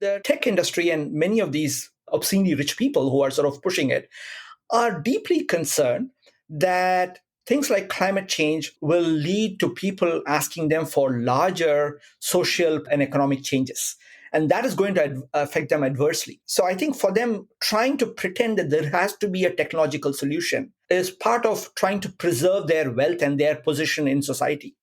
The tech industry and many of these obscenely rich people who are sort of pushing it are deeply concerned that things like climate change will lead to people asking them for larger social and economic changes. And that is going to affect them adversely. So I think for them, trying to pretend that there has to be a technological solution is part of trying to preserve their wealth and their position in society.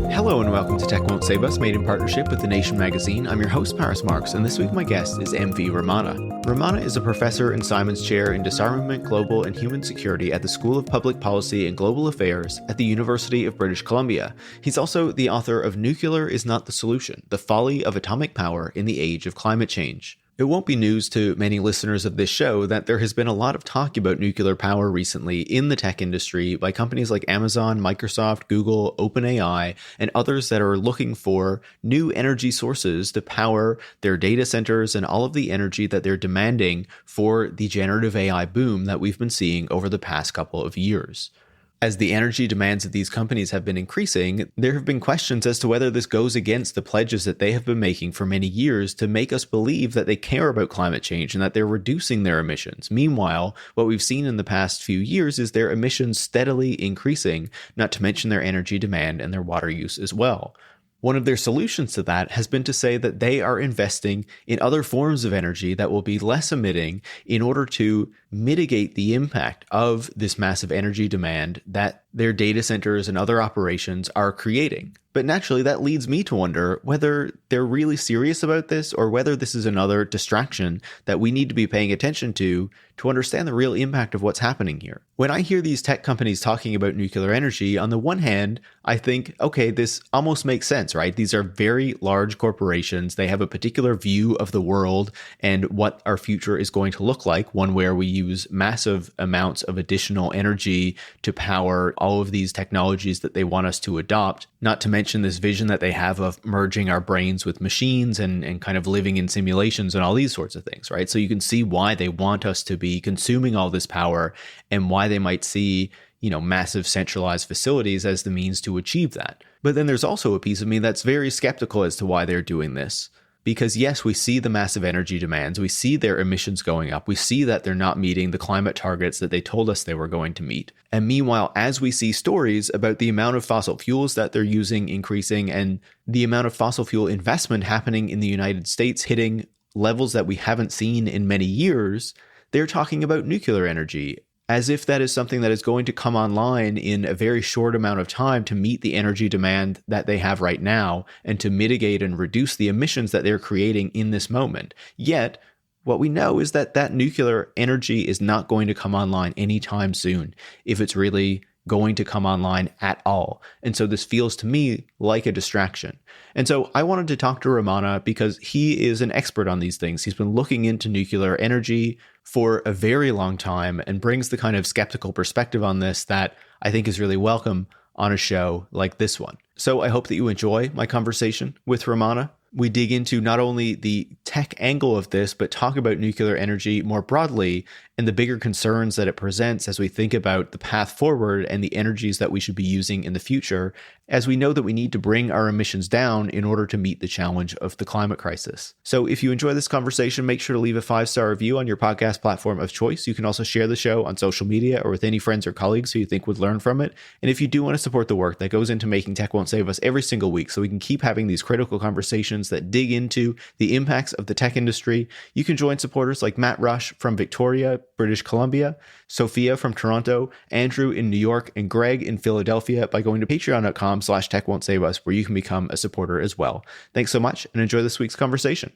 Hello and welcome to Tech Won't Save Us, made in partnership with The Nation magazine. I'm your host, Marx, and this week my guest is MV Ramana. Ramana is a professor in Simon's Chair in Disarmament, Global and Human Security at the School of Public Policy and Global Affairs at the University of British Columbia. He's also the author of Nuclear is Not the Solution: The Folly of Atomic Power in the Age of Climate Change. It won't be news to many listeners of this show that there has been a lot of talk about nuclear power recently in the tech industry by companies like Amazon, Microsoft, Google, OpenAI, and others that are looking for new energy sources to power their data centers and all of the energy that they're demanding for the generative AI boom that we've been seeing over the past couple of years. As the energy demands of these companies have been increasing, there have been questions as to whether this goes against the pledges that they have been making for many years to make us believe that they care about climate change and that they're reducing their emissions. Meanwhile, what we've seen in the past few years is their emissions steadily increasing, not to mention their energy demand and their water use as well. One of their solutions to that has been to say that they are investing in other forms of energy that will be less emitting in order to mitigate the impact of this massive energy demand that their data centers and other operations are creating. But naturally, that leads me to wonder whether they're really serious about this or whether this is another distraction that we need to be paying attention to understand the real impact of what's happening here. When I hear these tech companies talking about nuclear energy, on the one hand, I think, okay, this almost makes sense, right? These are very large corporations. They have a particular view of the world and what our future is going to look like, one where we use massive amounts of additional energy to power all of these technologies that they want us to adopt, not to mention this vision that they have of merging our brains with machines and kind of living in simulations and all these sorts of things, right? So you can see why they want us to be consuming all this power and why they might see, massive centralized facilities as the means to achieve that. But then there's also a piece of me that's very skeptical as to why they're doing this. Because yes, we see the massive energy demands, we see their emissions going up, we see that they're not meeting the climate targets that they told us they were going to meet. And meanwhile, as we see stories about the amount of fossil fuels that they're using increasing and the amount of fossil fuel investment happening in the United States hitting levels that we haven't seen in many years, they're talking about nuclear energy as if that is something that is going to come online in a very short amount of time to meet the energy demand that they have right now and to mitigate and reduce the emissions that they're creating in this moment. Yet, what we know is that that nuclear energy is not going to come online anytime soon, if it's really going to come online at all. And so this feels to me like a distraction. And so I wanted to talk to Ramana because he is an expert on these things. He's been looking into nuclear energy for a very long time and brings the kind of skeptical perspective on this that I think is really welcome on a show like this one. So I hope that you enjoy my conversation with Ramana. We dig into not only the tech angle of this, but talk about nuclear energy more broadly and the bigger concerns that it presents as we think about the path forward and the energies that we should be using in the future, as we know that we need to bring our emissions down in order to meet the challenge of the climate crisis. So if you enjoy this conversation, make sure to leave a 5-star review on your podcast platform of choice. You can also share the show on social media or with any friends or colleagues who you think would learn from it. And if you do want to support the work that goes into making Tech Won't Save Us every single week so we can keep having these critical conversations that dig into the impacts of the tech industry, you can join supporters like Matt Rush from Victoria, British Columbia, Sophia from Toronto, Andrew in New York, and Greg in Philadelphia by going to patreon.com/techwon'tsave us, where you can become a supporter as well. Thanks so much and enjoy this week's conversation.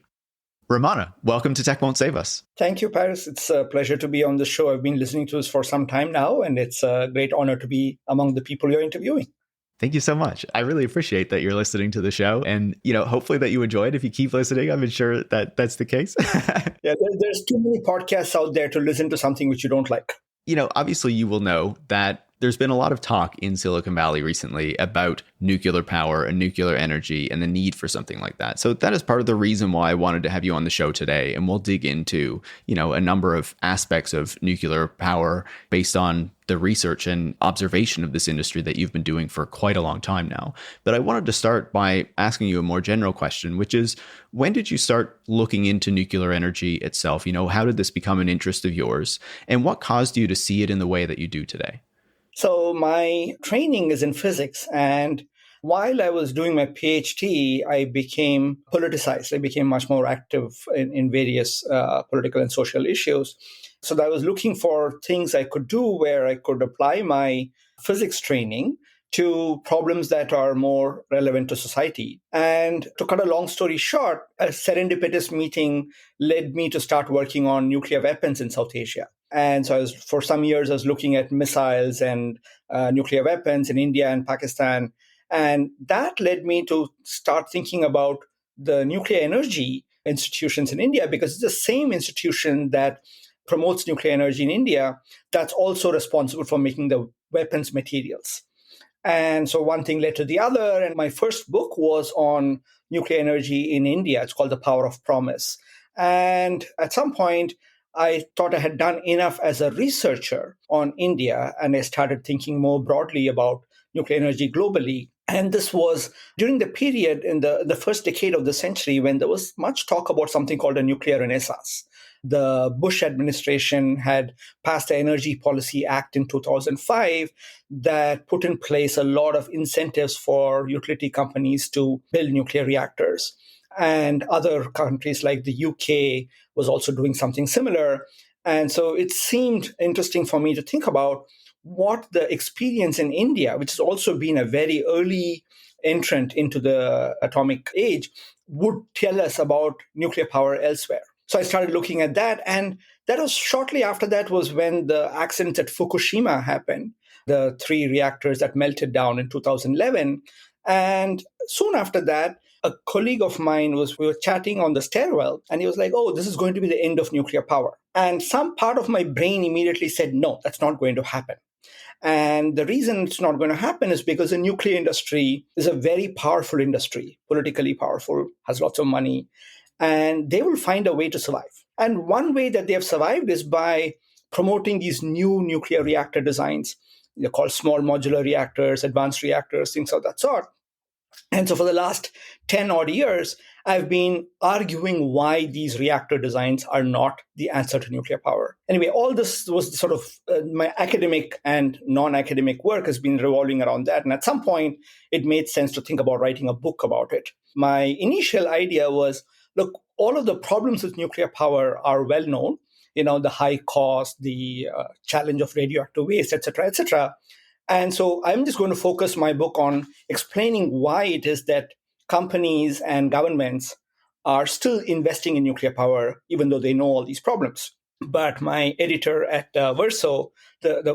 Ramana, welcome to Tech Won't Save Us. Thank you, Paris. It's a pleasure to be on the show. I've been listening to this for some time now, and it's a great honor to be among the people you're interviewing. Thank you so much. I really appreciate that you're listening to the show and, hopefully that you enjoy it. If you keep listening, I'm sure that that's the case. Yeah, there's too many podcasts out there to listen to something which you don't like. Obviously you will know that There's been a lot of talk in Silicon Valley recently about nuclear power and nuclear energy and the need for something like that. So that is part of the reason why I wanted to have you on the show today. And we'll dig into, a number of aspects of nuclear power based on the research and observation of this industry that you've been doing for quite a long time now. But I wanted to start by asking you a more general question, which is, when did you start looking into nuclear energy itself? How did this become an interest of yours? And what caused you to see it in the way that you do today? So my training is in physics. And while I was doing my PhD, I became politicized. I became much more active in various political and social issues. So I was looking for things I could do where I could apply my physics training to problems that are more relevant to society. And to cut a long story short, a serendipitous meeting led me to start working on nuclear weapons in South Asia. And so for some years, I was looking at missiles and nuclear weapons in India and Pakistan. And that led me to start thinking about the nuclear energy institutions in India, because it's the same institution that promotes nuclear energy in India that's also responsible for making the weapons materials. And so one thing led to the other. And my first book was on nuclear energy in India. It's called The Power of Promise. And at some point, I thought I had done enough as a researcher on India, and I started thinking more broadly about nuclear energy globally. And this was during the period in the first decade of the century when there was much talk about something called a nuclear renaissance. The Bush administration had passed the Energy Policy Act in 2005 that put in place a lot of incentives for utility companies to build nuclear reactors. And other countries like the UK was also doing something similar. And so it seemed interesting for me to think about what the experience in India, which has also been a very early entrant into the atomic age, would tell us about nuclear power elsewhere. So I started looking at that. And that was shortly after that was when the accident at Fukushima happened, the 3 reactors that melted down in 2011. And soon after that, a colleague of mine we were chatting on the stairwell, and he was like, oh, this is going to be the end of nuclear power. And some part of my brain immediately said, no, that's not going to happen. And the reason it's not going to happen is because the nuclear industry is a very powerful industry, politically powerful, has lots of money, and they will find a way to survive. And one way that they have survived is by promoting these new nuclear reactor designs. They're called small modular reactors, advanced reactors, things of that sort. And so for the last 10 odd years, I've been arguing why these reactor designs are not the answer to nuclear power. Anyway, all this was sort of my academic and non-academic work has been revolving around that. And at some point, it made sense to think about writing a book about it. My initial idea was, look, all of the problems with nuclear power are well known. The high cost, the challenge of radioactive waste, et cetera, et cetera. And so I'm just going to focus my book on explaining why it is that companies and governments are still investing in nuclear power, even though they know all these problems. But my editor at Verso,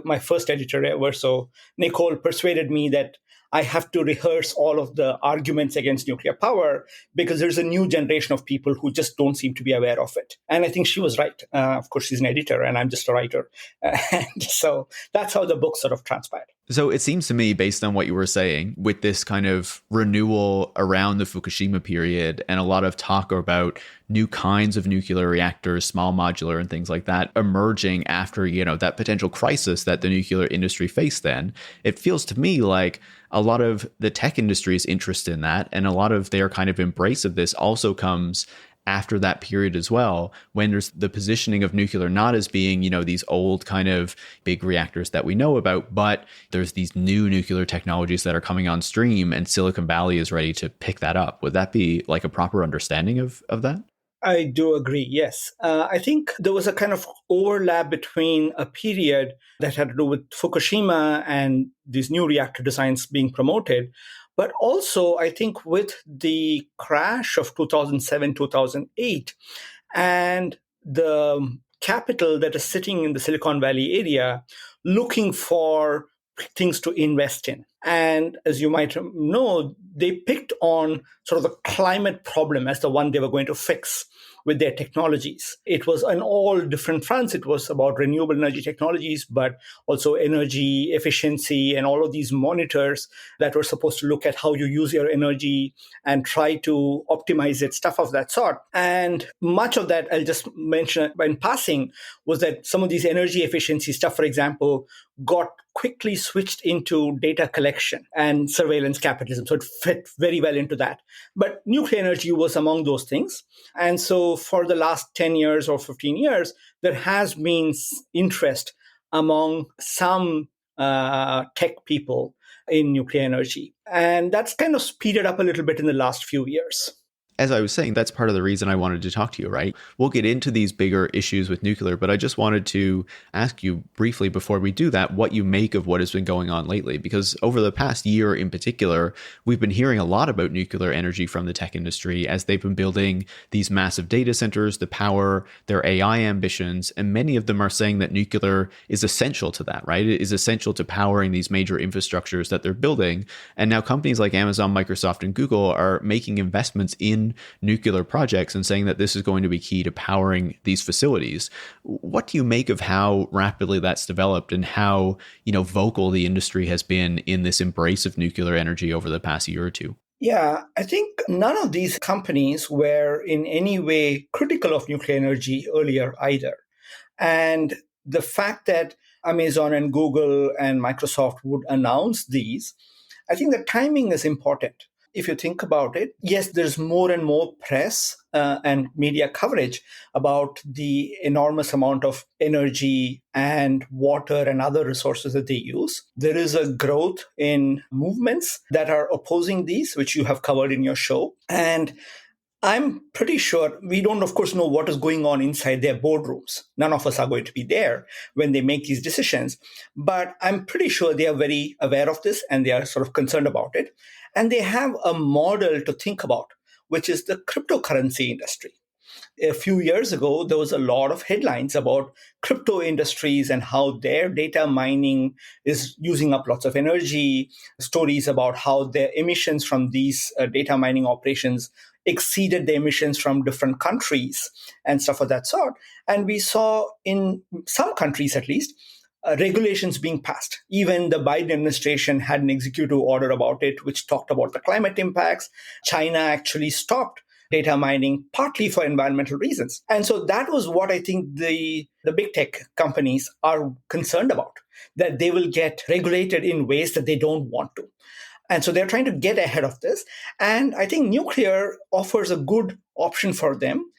my first editor at Verso, Nicole, persuaded me that I have to rehearse all of the arguments against nuclear power because there's a new generation of people who just don't seem to be aware of it. And I think she was right. Of course, she's an editor and I'm just a writer. And so that's how the book sort of transpired. So it seems to me, based on what you were saying, with this kind of renewal around the Fukushima period and a lot of talk about new kinds of nuclear reactors, small modular and things like that, emerging after, that potential crisis that the nuclear industry faced then, it feels to me like a lot of the tech industry's interest in that and a lot of their kind of embrace of this also comes after that period as well, when there's the positioning of nuclear not as being, these old kind of big reactors that we know about, but there's these new nuclear technologies that are coming on stream and Silicon Valley is ready to pick that up. Would that be like a proper understanding of that? I do agree, yes. I think there was a kind of overlap between a period that had to do with Fukushima and these new reactor designs being promoted. But also, I think with the crash of 2007, 2008, and the capital that is sitting in the Silicon Valley area looking for things to invest in. And as you might know, they picked on sort of the climate problem as the one they were going to fix with their technologies. It was on all different fronts. It was about renewable energy technologies, but also energy efficiency and all of these monitors that were supposed to look at how you use your energy and try to optimize it, stuff of that sort. And much of that, I'll just mention in passing, was that some of these energy efficiency stuff, for example, got quickly switched into data collection and surveillance capitalism. So it fit very well into that. But nuclear energy was among those things. And so for the last 10 years or 15 years, there has been interest among some tech people in nuclear energy. And that's kind of speeded up a little bit in the last few years. As I was saying, that's part of the reason I wanted to talk to you, right? We'll get into these bigger issues with nuclear, but I just wanted to ask you briefly before we do that, what you make of what has been going on lately. Because over the past year in particular, we've been hearing a lot about nuclear energy from the tech industry as they've been building these massive data centers to power their AI ambitions. And many of them are saying that nuclear is essential to that, right? It is essential to powering these major infrastructures that they're building. And now companies like Amazon, Microsoft, and Google are making investments in nuclear projects and saying that this is going to be key to powering these facilities. What do you make of how rapidly that's developed and how, vocal the industry has been in this embrace of nuclear energy over the past year or two? Yeah, I think none of these companies were in any way critical of nuclear energy earlier either. And the fact that Amazon and Google and Microsoft would announce these, I think the timing is important. If you think about it, yes, there's more and more press and media coverage about the enormous amount of energy and water and other resources that they use. There is a growth in movements that are opposing these, which you have covered in your show. And I'm pretty sure we don't, of course, know what is going on inside their boardrooms. None of us are going to be there when they make these decisions. But I'm pretty sure they are very aware of this and they are sort of concerned about it. And they have a model to think about, which is the cryptocurrency industry. A few years ago, there was a lot of headlines about crypto industries and how their data mining is using up lots of energy, stories about how their emissions from these data mining operations exceeded the emissions from different countries and stuff of that sort. And we saw in some countries, at least, regulations being passed. Even the Biden administration had an executive order about it, which talked about the climate impacts. China actually stopped data mining, partly for environmental reasons. And so that was what I think the big tech companies are concerned about, that they will get regulated in ways that they don't want to. And so they're trying to get ahead of this. And I think nuclear offers a good option for them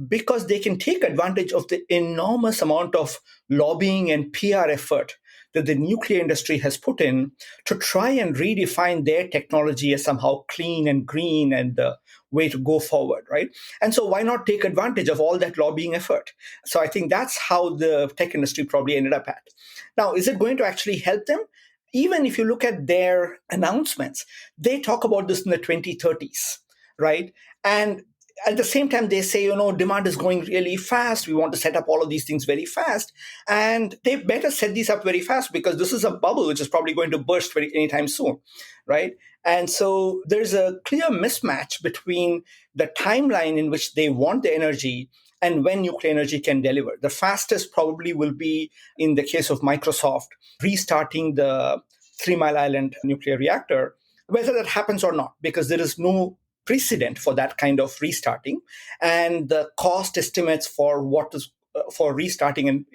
because they can take advantage of the enormous amount of lobbying and PR effort that the nuclear industry has put in to try and redefine their technology as somehow clean and green and the way to go forward, right? And so why not take advantage of all that lobbying effort? So I think that's how the tech industry probably ended up at. Now, is it going to actually help them? Even if you look at their announcements, they talk about this in the 2030s, right? And at the same time, they say, demand is growing really fast. We want to set up all of these things very fast. And they better set these up very fast because this is a bubble which is probably going to burst anytime soon, right? And so there's a clear mismatch between the timeline in which they want the energy and when nuclear energy can deliver. The fastest probably will be, in the case of Microsoft, restarting the 3 Mile Island nuclear reactor, whether that happens or not, because there is no precedent for that kind of restarting. And the cost estimates for what is for restarting and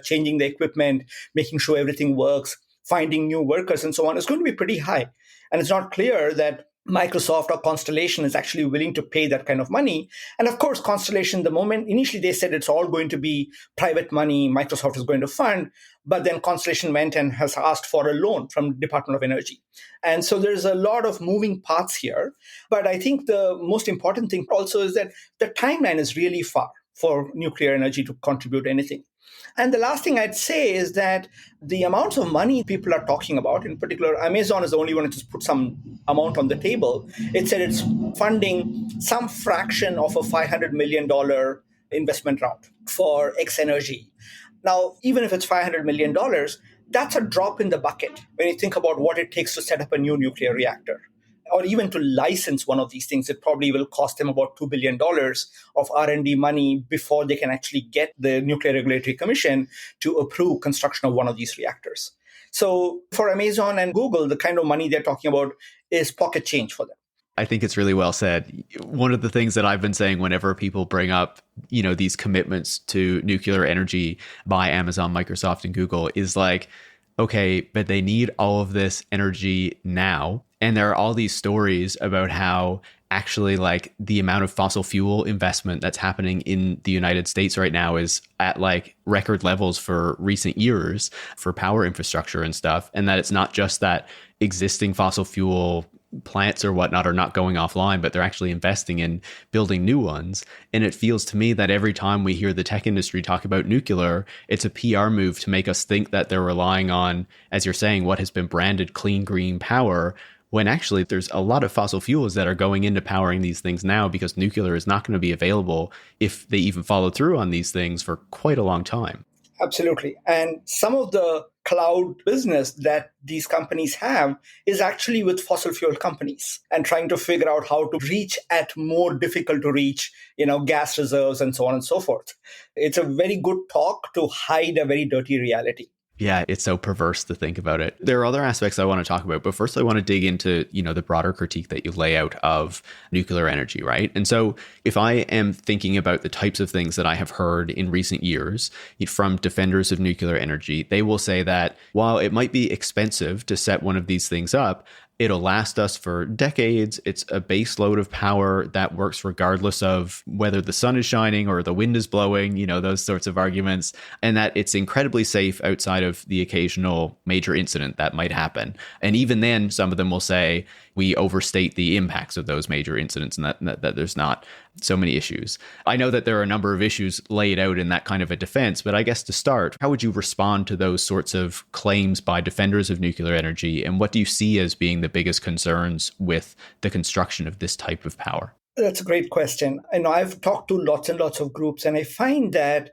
changing the equipment, making sure everything works, finding new workers and so on is going to be pretty high. And it's not clear that Microsoft or Constellation is actually willing to pay that kind of money. And of course, Constellation, the moment initially they said it's all going to be private money, Microsoft is going to fund, but then Constellation went and has asked for a loan from the Department of Energy. And so there's a lot of moving parts here. But I think the most important thing also is that the timeline is really far for nuclear energy to contribute anything. And the last thing I'd say is that the amounts of money people are talking about, in particular, Amazon is the only one that has put some amount on the table. It said it's funding some fraction of a $500 million investment round for X Energy. Now, even if it's $500 million, That's a drop in the bucket when you think about what it takes to set up a new nuclear reactor. Or even to license one of these things, it probably will cost them about $2 billion of R&D money before they can actually get the Nuclear Regulatory Commission to approve construction of one of these reactors. So for Amazon and Google, the kind of money they're talking about is pocket change for them. I think it's really well said. One of the things that I've been saying whenever people bring up, these commitments to nuclear energy by Amazon, Microsoft, and Google is like, okay, but they need all of this energy now. And there are all these stories about how actually like the amount of fossil fuel investment that's happening in the United States right now is at like record levels for recent years for power infrastructure and stuff. And that it's not just that existing fossil fuel plants or whatnot are not going offline, but they're actually investing in building new ones. And it feels to me that every time we hear the tech industry talk about nuclear, it's a PR move to make us think that they're relying on, as you're saying, what has been branded clean green power, when actually there's a lot of fossil fuels that are going into powering these things now, because nuclear is not going to be available if they even follow through on these things for quite a long time. Absolutely. And some of the cloud business that these companies have is actually with fossil fuel companies and trying to figure out how to reach at more difficult to reach, gas reserves and so on and so forth. It's a very good talk to hide a very dirty reality. Yeah, it's so perverse to think about it. There are other aspects I want to talk about, but first I want to dig into, the broader critique that you lay out of nuclear energy, right? And so if I am thinking about the types of things that I have heard in recent years from defenders of nuclear energy, they will say that while it might be expensive to set one of these things up, it'll last us for decades. It's a base load of power that works regardless of whether the sun is shining or the wind is blowing, those sorts of arguments, and that it's incredibly safe outside of the occasional major incident that might happen. And even then, some of them will say we overstate the impacts of those major incidents and that there's not so many issues. I know that there are a number of issues laid out in that kind of a defense, but I guess to start, how would you respond to those sorts of claims by defenders of nuclear energy? And what do you see as being the biggest concerns with the construction of this type of power? That's a great question. I've talked to lots and lots of groups, and I find that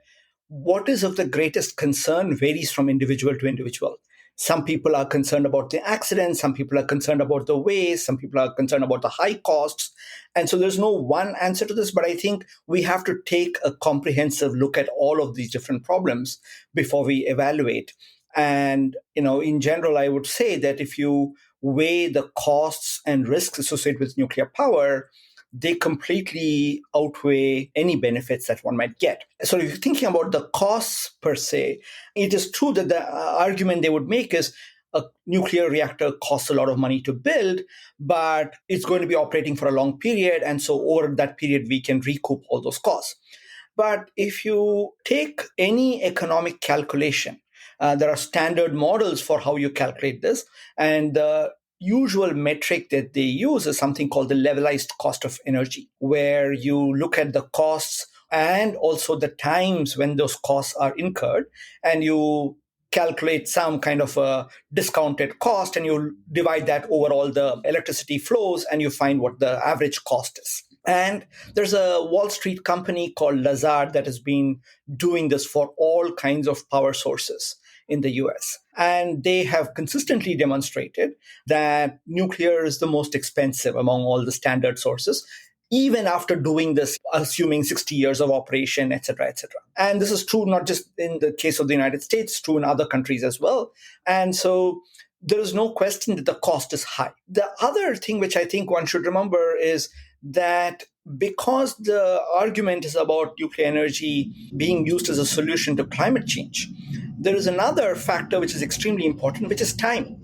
what is of the greatest concern varies from individual to individual. Some people are concerned about the accidents, some people are concerned about the waste, some people are concerned about the high costs. And so there's no one answer to this, but I think we have to take a comprehensive look at all of these different problems before we evaluate. And, in general, I would say that if you weigh the costs and risks associated with nuclear power, they completely outweigh any benefits that one might get. So if you're thinking about the costs per se, it is true that the argument they would make is a nuclear reactor costs a lot of money to build, but it's going to be operating for a long period. And so over that period, we can recoup all those costs. But if you take any economic calculation, there are standard models for how you calculate this. And the usual metric that they use is something called the levelized cost of energy, where you look at the costs and also the times when those costs are incurred, and you calculate some kind of a discounted cost, and you divide that over all the electricity flows, and you find what the average cost is. And there's a Wall Street company called Lazard that has been doing this for all kinds of power sources in the US. And they have consistently demonstrated that nuclear is the most expensive among all the standard sources, even after doing this, assuming 60 years of operation, et cetera, et cetera. And this is true not just in the case of the United States, true in other countries as well. And so there is no question that the cost is high. The other thing which I think one should remember is that because the argument is about nuclear energy being used as a solution to climate change, there is another factor which is extremely important, which is time.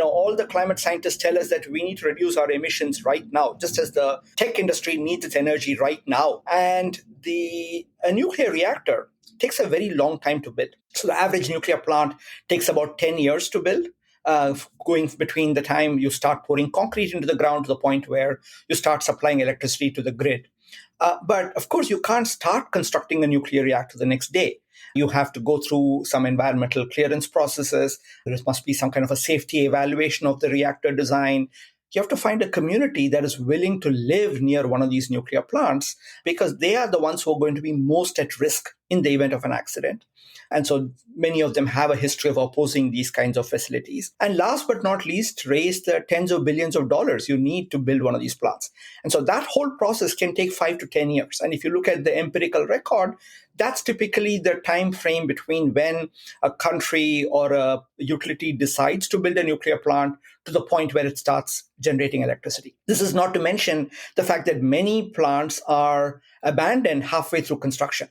All the climate scientists tell us that we need to reduce our emissions right now, just as the tech industry needs its energy right now. And a nuclear reactor takes a very long time to build. So the average nuclear plant takes about 10 years to build. Going between the time you start pouring concrete into the ground to the point where you start supplying electricity to the grid. But of course, you can't start constructing a nuclear reactor the next day. You have to go through some environmental clearance processes. There must be some kind of a safety evaluation of the reactor design. You have to find a community that is willing to live near one of these nuclear plants, because they are the ones who are going to be most at risk in the event of an accident. And so many of them have a history of opposing these kinds of facilities. And last but not least, raise the tens of billions of dollars you need to build one of these plants. And so that whole process can take 5 to 10 years. And if you look at the empirical record, that's typically the time frame between when a country or a utility decides to build a nuclear plant to the point where it starts generating electricity. This is not to mention the fact that many plants are abandoned halfway through construction.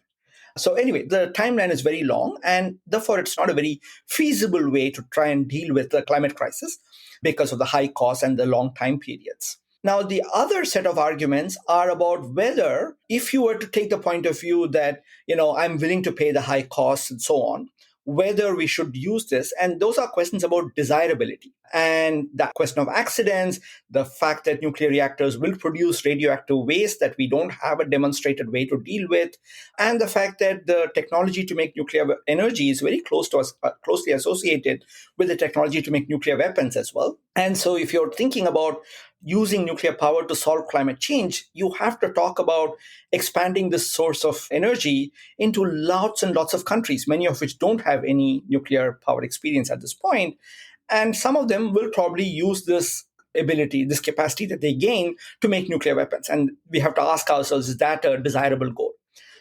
So anyway, the timeline is very long, and therefore it's not a very feasible way to try and deal with the climate crisis because of the high costs and the long time periods. Now, the other set of arguments are about whether, if you were to take the point of view that, I'm willing to pay the high costs and so on, whether we should use this. And those are questions about desirability. And that question of accidents, the fact that nuclear reactors will produce radioactive waste that we don't have a demonstrated way to deal with, and the fact that the technology to make nuclear energy is very closely associated with the technology to make nuclear weapons as well. And so if you're thinking about using nuclear power to solve climate change, you have to talk about expanding this source of energy into lots and lots of countries, many of which don't have any nuclear power experience at this point. And some of them will probably use this ability, this capacity that they gain to make nuclear weapons. And we have to ask ourselves, is that a desirable goal?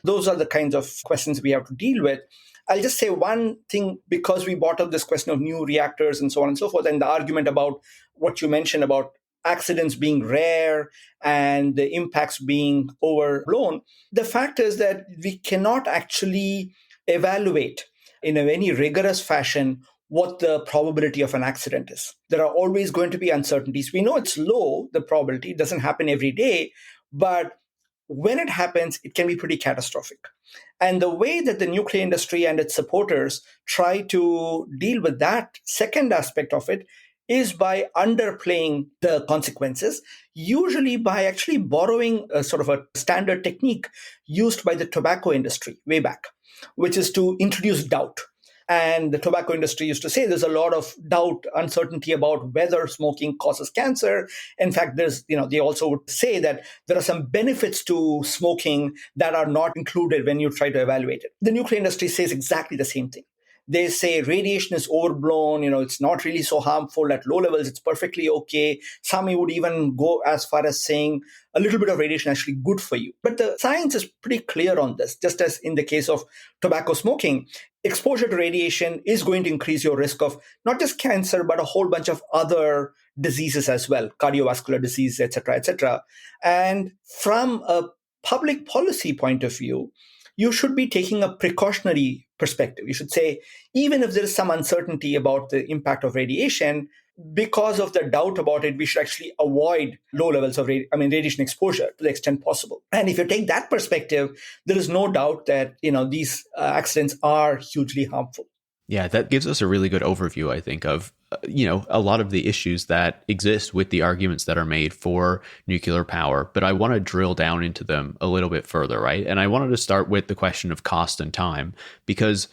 Those are the kinds of questions we have to deal with. I'll just say one thing, because we brought up this question of new reactors and so on and so forth, and the argument about what you mentioned about accidents being rare and the impacts being overblown. The fact is that we cannot actually evaluate in a very rigorous fashion what the probability of an accident is. There are always going to be uncertainties. We know it's low, the probability. It doesn't happen every day, but when it happens, it can be pretty catastrophic. And the way that the nuclear industry and its supporters try to deal with that second aspect of it is by underplaying the consequences, usually by actually borrowing a sort of a standard technique used by the tobacco industry way back, which is to introduce doubt. And the tobacco industry used to say there's a lot of doubt, uncertainty about whether smoking causes cancer. In fact, they also would say that there are some benefits to smoking that are not included when you try to evaluate it. The nuclear industry says exactly the same thing. They say radiation is overblown, it's not really so harmful at low levels, it's perfectly okay. Some would even go as far as saying a little bit of radiation is actually good for you. But the science is pretty clear on this. Just as in the case of tobacco smoking, exposure to radiation is going to increase your risk of not just cancer, but a whole bunch of other diseases as well, cardiovascular disease, et cetera, et cetera. And from a public policy point of view, you should be taking a precautionary perspective. You should say, even if there is some uncertainty about the impact of radiation, because of the doubt about it, we should actually avoid low levels of radiation exposure to the extent possible. And if you take that perspective, there is no doubt that these accidents are hugely harmful. Yeah, that gives us a really good overview, I think, of a lot of the issues that exist with the arguments that are made for nuclear power. But I want to drill down into them a little bit further, right? And I wanted to start with the question of cost and time, because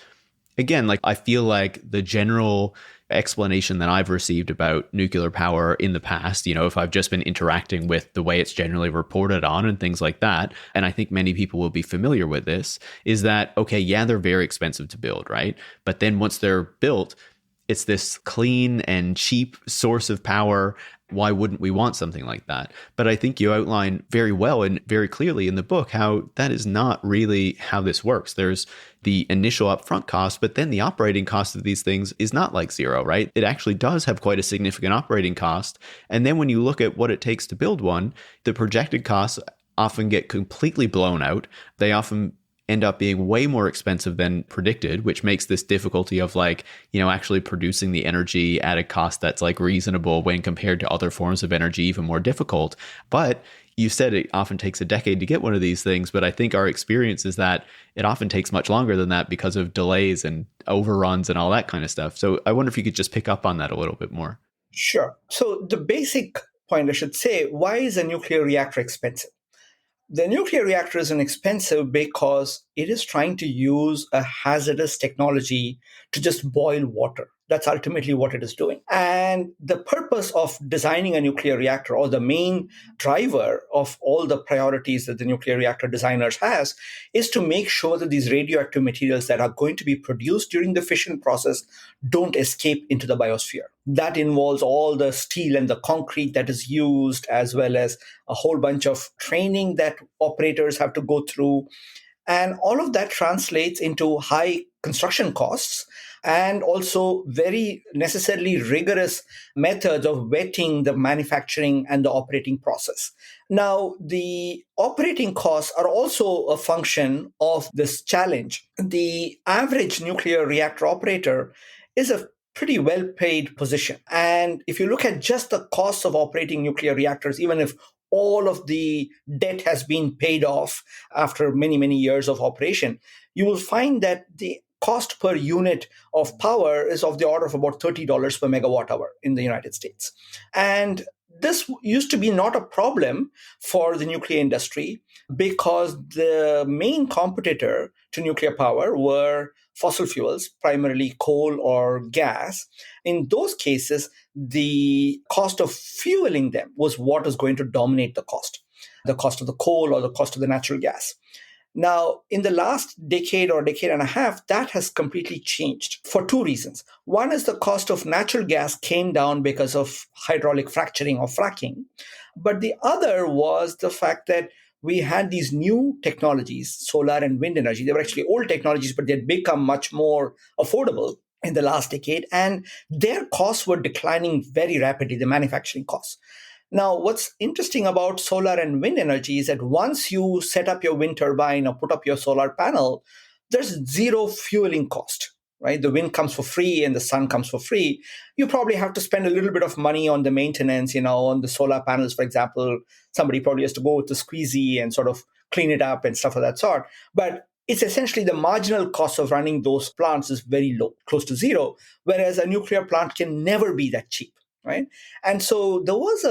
again, I feel like the general explanation that I've received about nuclear power in the past, if I've just been interacting with the way it's generally reported on and things like that, and I think many people will be familiar with this, is that, okay, yeah, they're very expensive to build, right? But then once they're built, it's this clean and cheap source of power. Why wouldn't we want something like that? But I think you outline very well and very clearly in the book how that is not really how this works. There's the initial upfront cost, but then the operating cost of these things is not like zero, right? It actually does have quite a significant operating cost. And then when you look at what it takes to build one, the projected costs often get completely blown out. They often end up being way more expensive than predicted, which makes this difficulty of actually producing the energy at a cost that's reasonable when compared to other forms of energy even more difficult. But you said it often takes a decade to get one of these things, but I think our experience is that it often takes much longer than that because of delays and overruns and all that kind of stuff. So I wonder if you could just pick up on that a little bit more. Sure. So the basic point I should say, why is a nuclear reactor expensive? The nuclear reactor is inexpensive because it is trying to use a hazardous technology to just boil water. That's ultimately what it is doing. And the purpose of designing a nuclear reactor, or the main driver of all the priorities that the nuclear reactor designers has, is to make sure that these radioactive materials that are going to be produced during the fission process don't escape into the biosphere. That involves all the steel and the concrete that is used, as well as a whole bunch of training that operators have to go through. And all of that translates into high construction costs and also very necessarily rigorous methods of vetting the manufacturing and the operating process. Now, the operating costs are also a function of this challenge. The average nuclear reactor operator is a pretty well-paid position. And if you look at just the costs of operating nuclear reactors, even if all of the debt has been paid off after many, many years of operation, you will find that the cost per unit of power is of the order of about $30 per megawatt hour in the United States. And this used to be not a problem for the nuclear industry because the main competitor to nuclear power were fossil fuels, primarily coal or gas. In those cases, the cost of fueling them was what was going to dominate the cost of the coal or the cost of the natural gas. Now, in the last decade or decade and a half, that has completely changed for two reasons. One is the cost of natural gas came down because of hydraulic fracturing or fracking. But the other was the fact that we had these new technologies, solar and wind energy. They were actually old technologies, but they had become much more affordable in the last decade. And their costs were declining very rapidly, the manufacturing costs. Now, what's interesting about solar and wind energy is that once you set up your wind turbine or put up your solar panel, there's zero fueling cost, right? The wind comes for free and the sun comes for free. You probably have to spend a little bit of money on the maintenance, on the solar panels, for example. Somebody probably has to go with the squeegee and sort of clean it up and stuff of that sort. But it's essentially the marginal cost of running those plants is very low, close to zero, whereas a nuclear plant can never be that cheap. Right? And so there was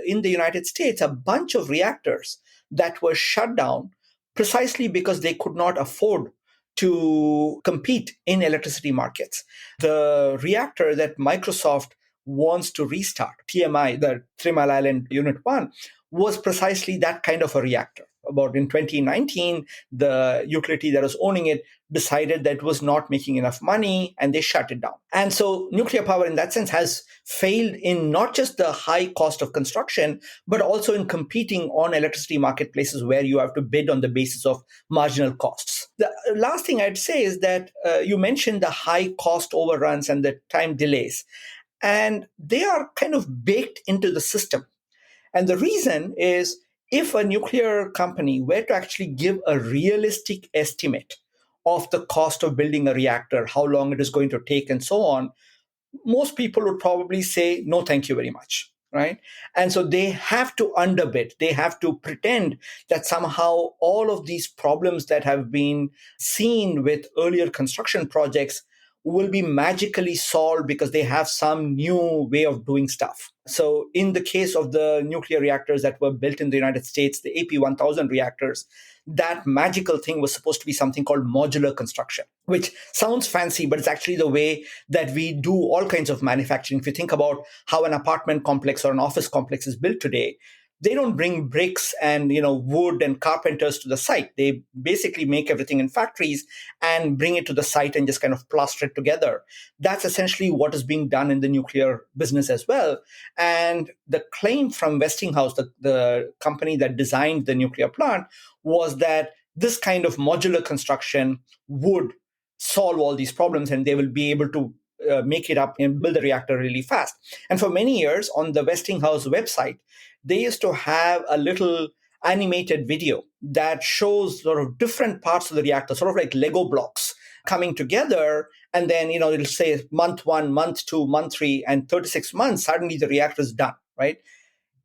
in the United States, a bunch of reactors that were shut down precisely because they could not afford to compete in electricity markets. The reactor that Microsoft wants to restart, TMI, the 3 Mile Island Unit 1, was precisely that kind of a reactor. About in 2019, the utility that was owning it decided that it was not making enough money and they shut it down. And so nuclear power in that sense has failed in not just the high cost of construction, but also in competing on electricity marketplaces where you have to bid on the basis of marginal costs. The last thing I'd say is that you mentioned the high cost overruns and the time delays, and they are kind of baked into the system. And the reason is, if a nuclear company were to actually give a realistic estimate of the cost of building a reactor, how long it is going to take, and so on, most people would probably say, no, thank you very much. Right. And so they have to underbid. They have to pretend that somehow all of these problems that have been seen with earlier construction projects will be magically solved because they have some new way of doing stuff. So in the case of the nuclear reactors that were built in the United States, the AP1000 reactors, that magical thing was supposed to be something called modular construction, which sounds fancy, but it's actually the way that we do all kinds of manufacturing. If you think about how an apartment complex or an office complex is built today, they don't bring bricks and wood and carpenters to the site. They basically make everything in factories and bring it to the site and just kind of plaster it together. That's essentially what is being done in the nuclear business as well. And the claim from Westinghouse, the company that designed the nuclear plant, was that this kind of modular construction would solve all these problems and they will be able to make it up and build the reactor really fast. And for many years on the Westinghouse website, they used to have a little animated video that shows sort of different parts of the reactor, sort of like Lego blocks coming together. And then, it'll say month 1, month 2, month 3, and 36 months, suddenly the reactor is done, right?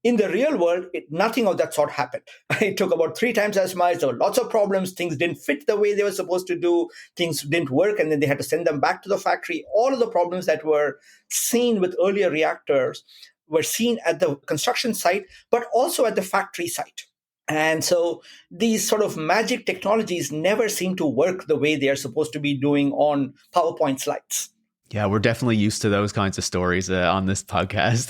In the real world, nothing of that sort happened. It took about 3 times as much. There were lots of problems. Things didn't fit the way they were supposed to do. Things didn't work, and then they had to send them back to the factory. All of the problems that were seen with earlier reactors were seen at the construction site, but also at the factory site. And so these sort of magic technologies never seem to work the way they are supposed to be doing on PowerPoint slides. Yeah, we're definitely used to those kinds of stories on this podcast.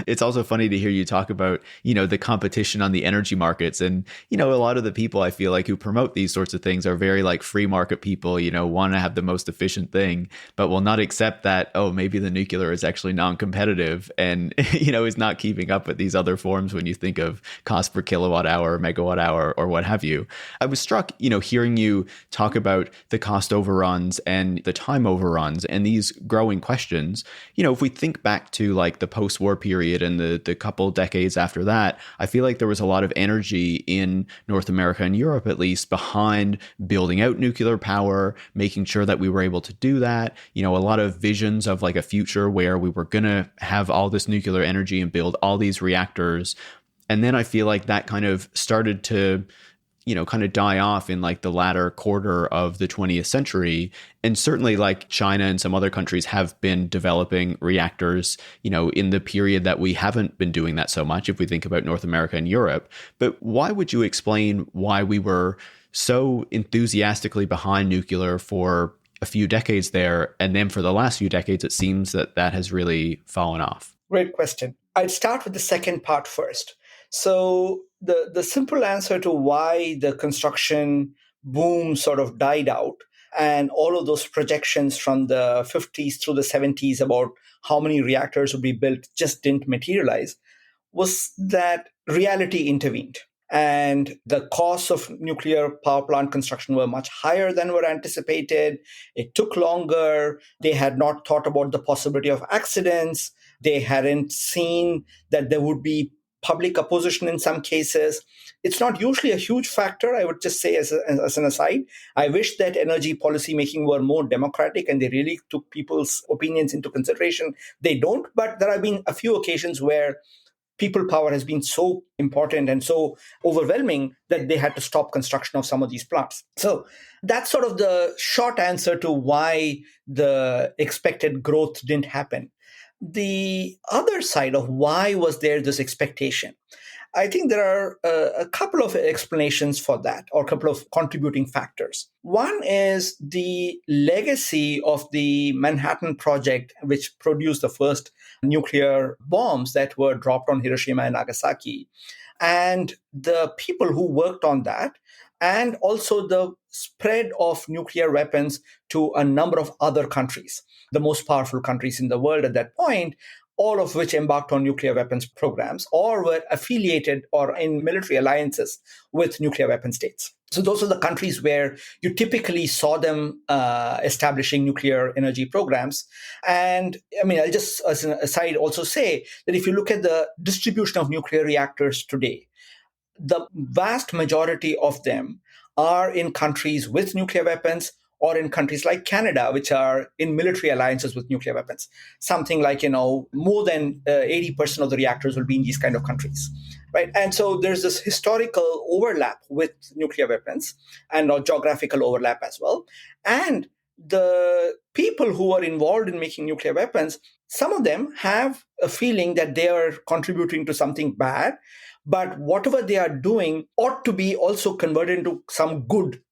It's also funny to hear you talk about, the competition on the energy markets. And, a lot of the people I feel like who promote these sorts of things are very like free market people, want to have the most efficient thing, but will not accept that, oh, maybe the nuclear is actually non-competitive and, is not keeping up with these other forms when you think of cost per kilowatt hour, megawatt hour, or what have you. I was struck, hearing you talk about the cost overruns and the time overruns and these growing questions. If we think back to like the post-war period and the couple decades after that, I feel like there was a lot of energy in North America and Europe, at least, behind building out nuclear power, making sure that we were able to do that. A lot of visions of like a future where we were going to have all this nuclear energy and build all these reactors. And then I feel like that kind of started to kind of die off in like the latter quarter of the 20th century. And certainly like China and some other countries have been developing reactors, in the period that we haven't been doing that so much, if we think about North America and Europe. But why would you explain why we were so enthusiastically behind nuclear for a few decades there, and then for the last few decades, it seems that has really fallen off? Great question. I'd start with the second part first. So the simple answer to why the construction boom sort of died out and all of those projections from the 50s through the 70s about how many reactors would be built just didn't materialize was that reality intervened. And the costs of nuclear power plant construction were much higher than were anticipated. It took longer. They had not thought about the possibility of accidents. They hadn't seen that there would be public opposition in some cases. It's not usually a huge factor. I would just say as an aside, I wish that energy policy making were more democratic and they really took people's opinions into consideration. They don't, but there have been a few occasions where people power has been so important and so overwhelming that they had to stop construction of some of these plants. So that's sort of the short answer to why the expected growth didn't happen. The other side of why was there this expectation? I think there are a couple of explanations for that, or a couple of contributing factors. One is the legacy of the Manhattan Project, which produced the first nuclear bombs that were dropped on Hiroshima and Nagasaki, and the people who worked on that, and also the spread of nuclear weapons to a number of other countries, the most powerful countries in the world at that point, all of which embarked on nuclear weapons programs or were affiliated or in military alliances with nuclear weapon states. So those are the countries where you typically saw them establishing nuclear energy programs. And I mean, I'll just as an aside also say that if you look at the distribution of nuclear reactors today, the vast majority of them are in countries with nuclear weapons or in countries like Canada, which are in military alliances with nuclear weapons. Something like, more than 80% of the reactors will be in these kind of countries, right? And so there's this historical overlap with nuclear weapons and geographical overlap as well. And the people who are involved in making nuclear weapons, some of them have a feeling that they are contributing to something bad, but whatever they are doing ought to be also converted into some good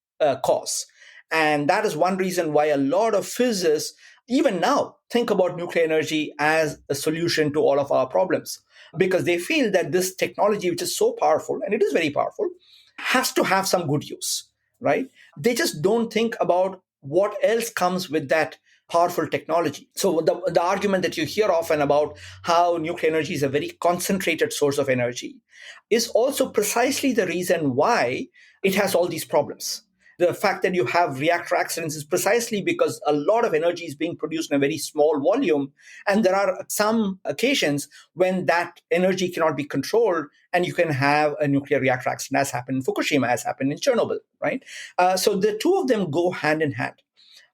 cause. And that is one reason why a lot of physicists, even now, think about nuclear energy as a solution to all of our problems, because they feel that this technology, which is so powerful, and it is very powerful, has to have some good use, right? They just don't think about what else comes with that powerful technology. So the argument that you hear often about how nuclear energy is a very concentrated source of energy is also precisely the reason why it has all these problems. The fact that you have reactor accidents is precisely because a lot of energy is being produced in a very small volume. And there are some occasions when that energy cannot be controlled and you can have a nuclear reactor accident, as happened in Fukushima, as happened in Chernobyl, right? So the two of them go hand in hand.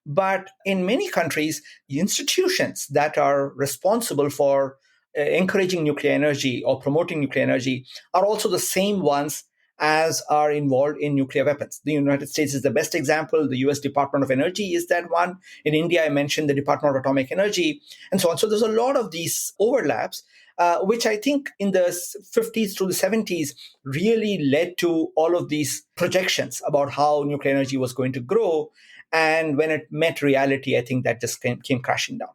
But in many countries, the institutions that are responsible for encouraging nuclear energy or promoting nuclear energy are also the same ones as are involved in nuclear weapons. The United States is the best example. The US Department of Energy is that one. In India, I mentioned the Department of Atomic Energy, and so on. So there's a lot of these overlaps, which I think in the 50s through the 70s really led to all of these projections about how nuclear energy was going to grow. And when it met reality, I think that just came crashing down.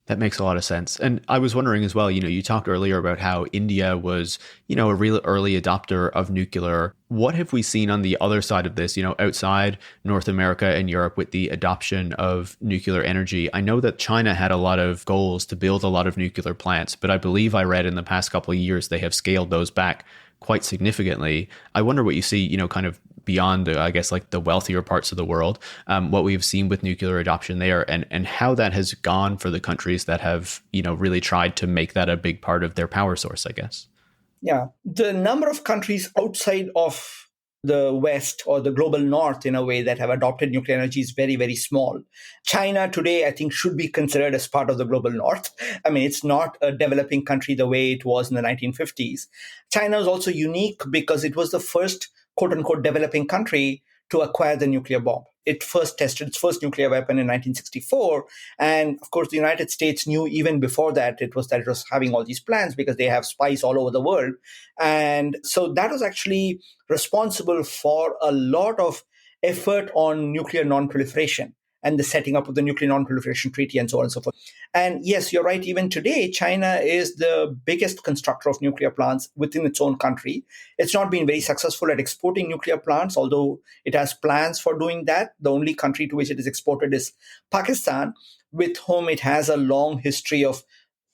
That makes a lot of sense. And I was wondering as well, you talked earlier about how India was, a real early adopter of nuclear. What have we seen on the other side of this, outside North America and Europe with the adoption of nuclear energy? I know that China had a lot of goals to build a lot of nuclear plants, but I believe I read in the past couple of years they have scaled those back quite significantly. I wonder what you see, kind of beyond the, I guess, like the wealthier parts of the world, what we've seen with nuclear adoption there, and how that has gone for the countries that have, really tried to make that a big part of their power source, I guess. Yeah. The number of countries outside of the West or the global North, in a way, that have adopted nuclear energy is very, very small. China today, I think, should be considered as part of the global North. I mean, it's not a developing country the way it was in the 1950s. China is also unique because it was the first, quote unquote, developing country to acquire the nuclear bomb. It first tested its first nuclear weapon in 1964. And of course, the United States knew even before that it was having all these plans because they have spies all over the world. And so that was actually responsible for a lot of effort on nuclear non-proliferation and the setting up of the Nuclear Non-Proliferation Treaty and so on and so forth. And yes, you're right. Even today, China is the biggest constructor of nuclear plants within its own country. It's not been very successful at exporting nuclear plants, although it has plans for doing that. The only country to which it is exported is Pakistan, with whom it has a long history of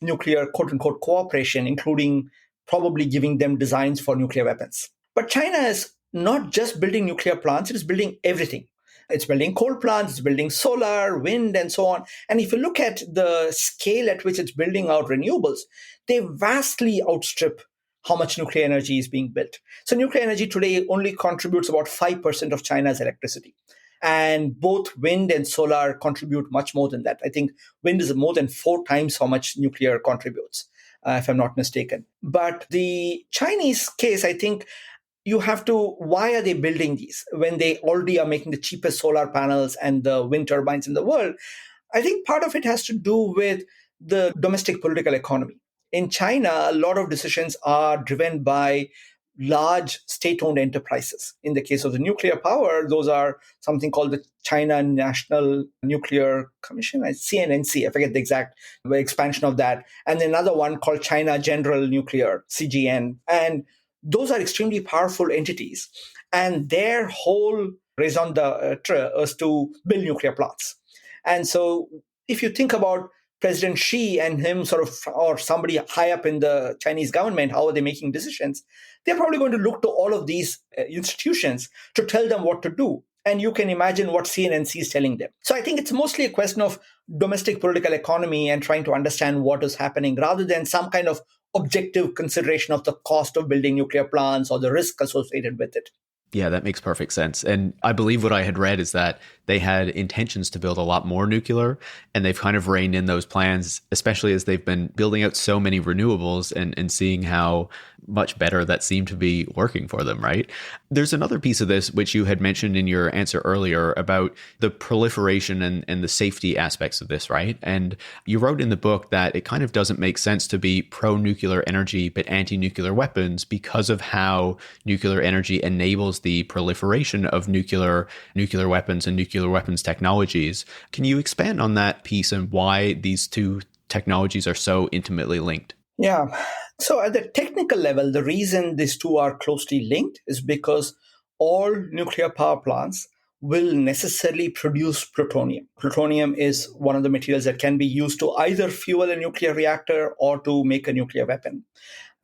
nuclear, quote unquote, cooperation, including probably giving them designs for nuclear weapons. But China is not just building nuclear plants, it is building everything. It's building coal plants, it's building solar, wind, and so on. And if you look at the scale at which it's building out renewables, they vastly outstrip how much nuclear energy is being built. So nuclear energy today only contributes about 5% of China's electricity. And both wind and solar contribute much more than that. I think wind is more than 4 times how much nuclear contributes, if I'm not mistaken. But the Chinese case, I think, you have to, why are they building these when they already are making the cheapest solar panels and the wind turbines in the world? I think part of it has to do with the domestic political economy. In China, a lot of decisions are driven by large state-owned enterprises. In the case of the nuclear power, those are something called the China National Nuclear Commission, CNNC, I forget the exact expansion of that, and another one called China General Nuclear, CGN. And those are extremely powerful entities, and their whole raison d'etre is to build nuclear plants. And so if you think about President Xi and him or somebody high up in the Chinese government, how are they making decisions? They're probably going to look to all of these institutions to tell them what to do. And you can imagine what CNNC is telling them. So I think it's mostly a question of domestic political economy and trying to understand what is happening rather than some kind of objective consideration of the cost of building nuclear plants or the risk associated with it. Yeah, that makes perfect sense. And I believe what I had read is that they had intentions to build a lot more nuclear, and they've kind of reined in those plans, especially as they've been building out so many renewables and seeing how much better that seemed to be working for them, right? There's another piece of this, which you had mentioned in your answer earlier about the proliferation and the safety aspects of this, right? And you wrote in the book that it kind of doesn't make sense to be pro-nuclear energy but anti-nuclear weapons because of how nuclear energy enables the proliferation of nuclear weapons and nuclear weapons technologies. Can you expand on that piece and why these two technologies are so intimately linked? Yeah. So at the technical level, the reason these two are closely linked is because all nuclear power plants will necessarily produce plutonium. Plutonium is one of the materials that can be used to either fuel a nuclear reactor or to make a nuclear weapon.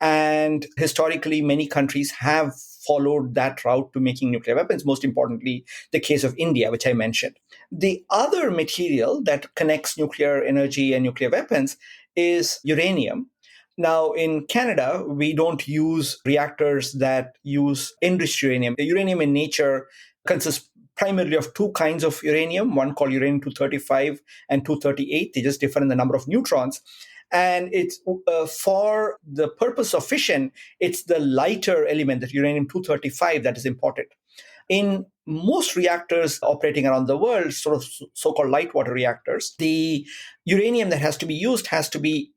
And historically, many countries have followed that route to making nuclear weapons, most importantly, the case of India, which I mentioned. The other material that connects nuclear energy and nuclear weapons is uranium. Now, in Canada, we don't use reactors that use enriched uranium. The uranium in nature consists primarily of 2 kinds of uranium, one called uranium-235 and 238. They just differ in the number of neutrons. And it's for the purpose of fission, it's the lighter element, that uranium-235, that is important. In most reactors operating around the world, sort of so-called light water reactors, the uranium that has to be used has to be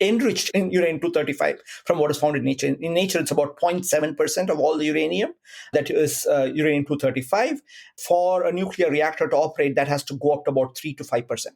enriched in uranium-235 from what is found in nature. In nature, it's about 0.7% of all the uranium that is uranium-235. For a nuclear reactor to operate, that has to go up to about 3 to 5%.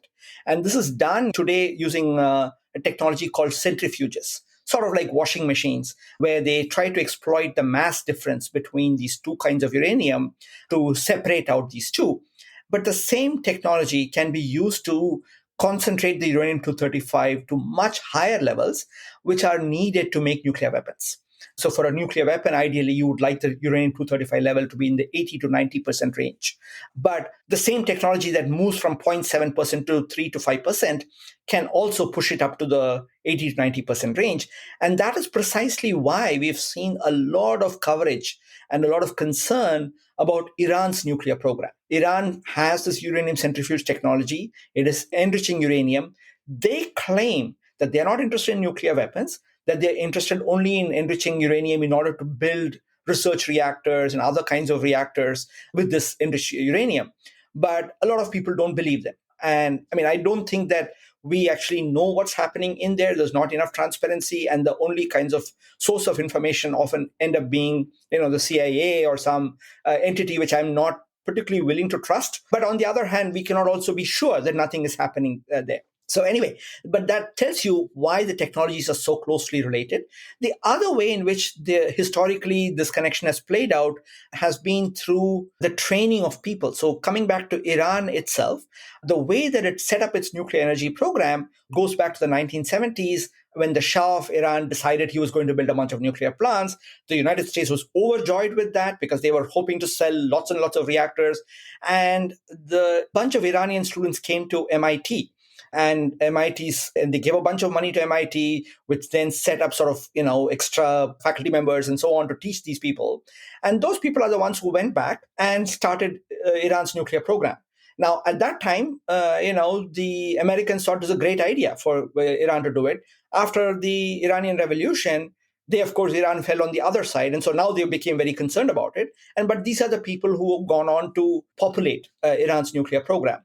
And this is done today using a technology called centrifuges, sort of like washing machines, where they try to exploit the mass difference between these two kinds of uranium to separate out these two. But the same technology can be used to concentrate the uranium-235 to much higher levels, which are needed to make nuclear weapons. So for a nuclear weapon, ideally, you would like the uranium-235 level to be in the 80 to 90% range. But the same technology that moves from 0.7% to 3 to 5% can also push it up to the 80 to 90% range. And that is precisely why we've seen a lot of coverage and a lot of concern about Iran's nuclear program. Iran has this uranium centrifuge technology. It is enriching uranium. They claim that they're not interested in nuclear weapons, that they're interested only in enriching uranium in order to build research reactors and other kinds of reactors with this enriched uranium. But a lot of people don't believe them. And I mean, I don't think that we actually know what's happening in there. There's not enough transparency, and the only kinds of source of information often end up being, the CIA or some entity which I'm not particularly willing to trust. But on the other hand, we cannot also be sure that nothing is happening there. So anyway, but that tells you why the technologies are so closely related. The other way in which historically this connection has played out has been through the training of people. So coming back to Iran itself, the way that it set up its nuclear energy program goes back to the 1970s, when the Shah of Iran decided he was going to build a bunch of nuclear plants. The United States was overjoyed with that because they were hoping to sell lots and lots of reactors. And the bunch of Iranian students came to MIT. And they gave a bunch of money to MIT, which then set up sort of, extra faculty members and so on to teach these people. And those people are the ones who went back and started Iran's nuclear program. Now, at that time, the Americans thought it was a great idea for Iran to do it. After the Iranian Revolution, Iran fell on the other side. And so now they became very concerned about it. But these are the people who have gone on to populate Iran's nuclear program.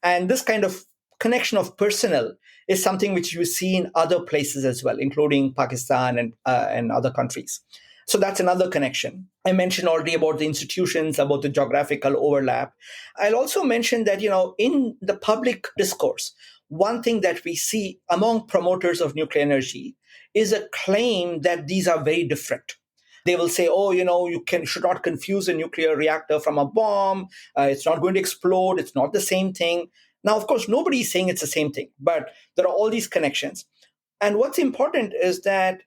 And this kind of connection of personnel is something which you see in other places as well, including Pakistan and other countries. So that's another connection. I mentioned already about the institutions, about the geographical overlap. I'll also mention that, in the public discourse, one thing that we see among promoters of nuclear energy is a claim that these are very different. They will say, should not confuse a nuclear reactor from a bomb. It's not going to explode. It's not the same thing. Now, of course, nobody is saying it's the same thing, but there are all these connections. And what's important is that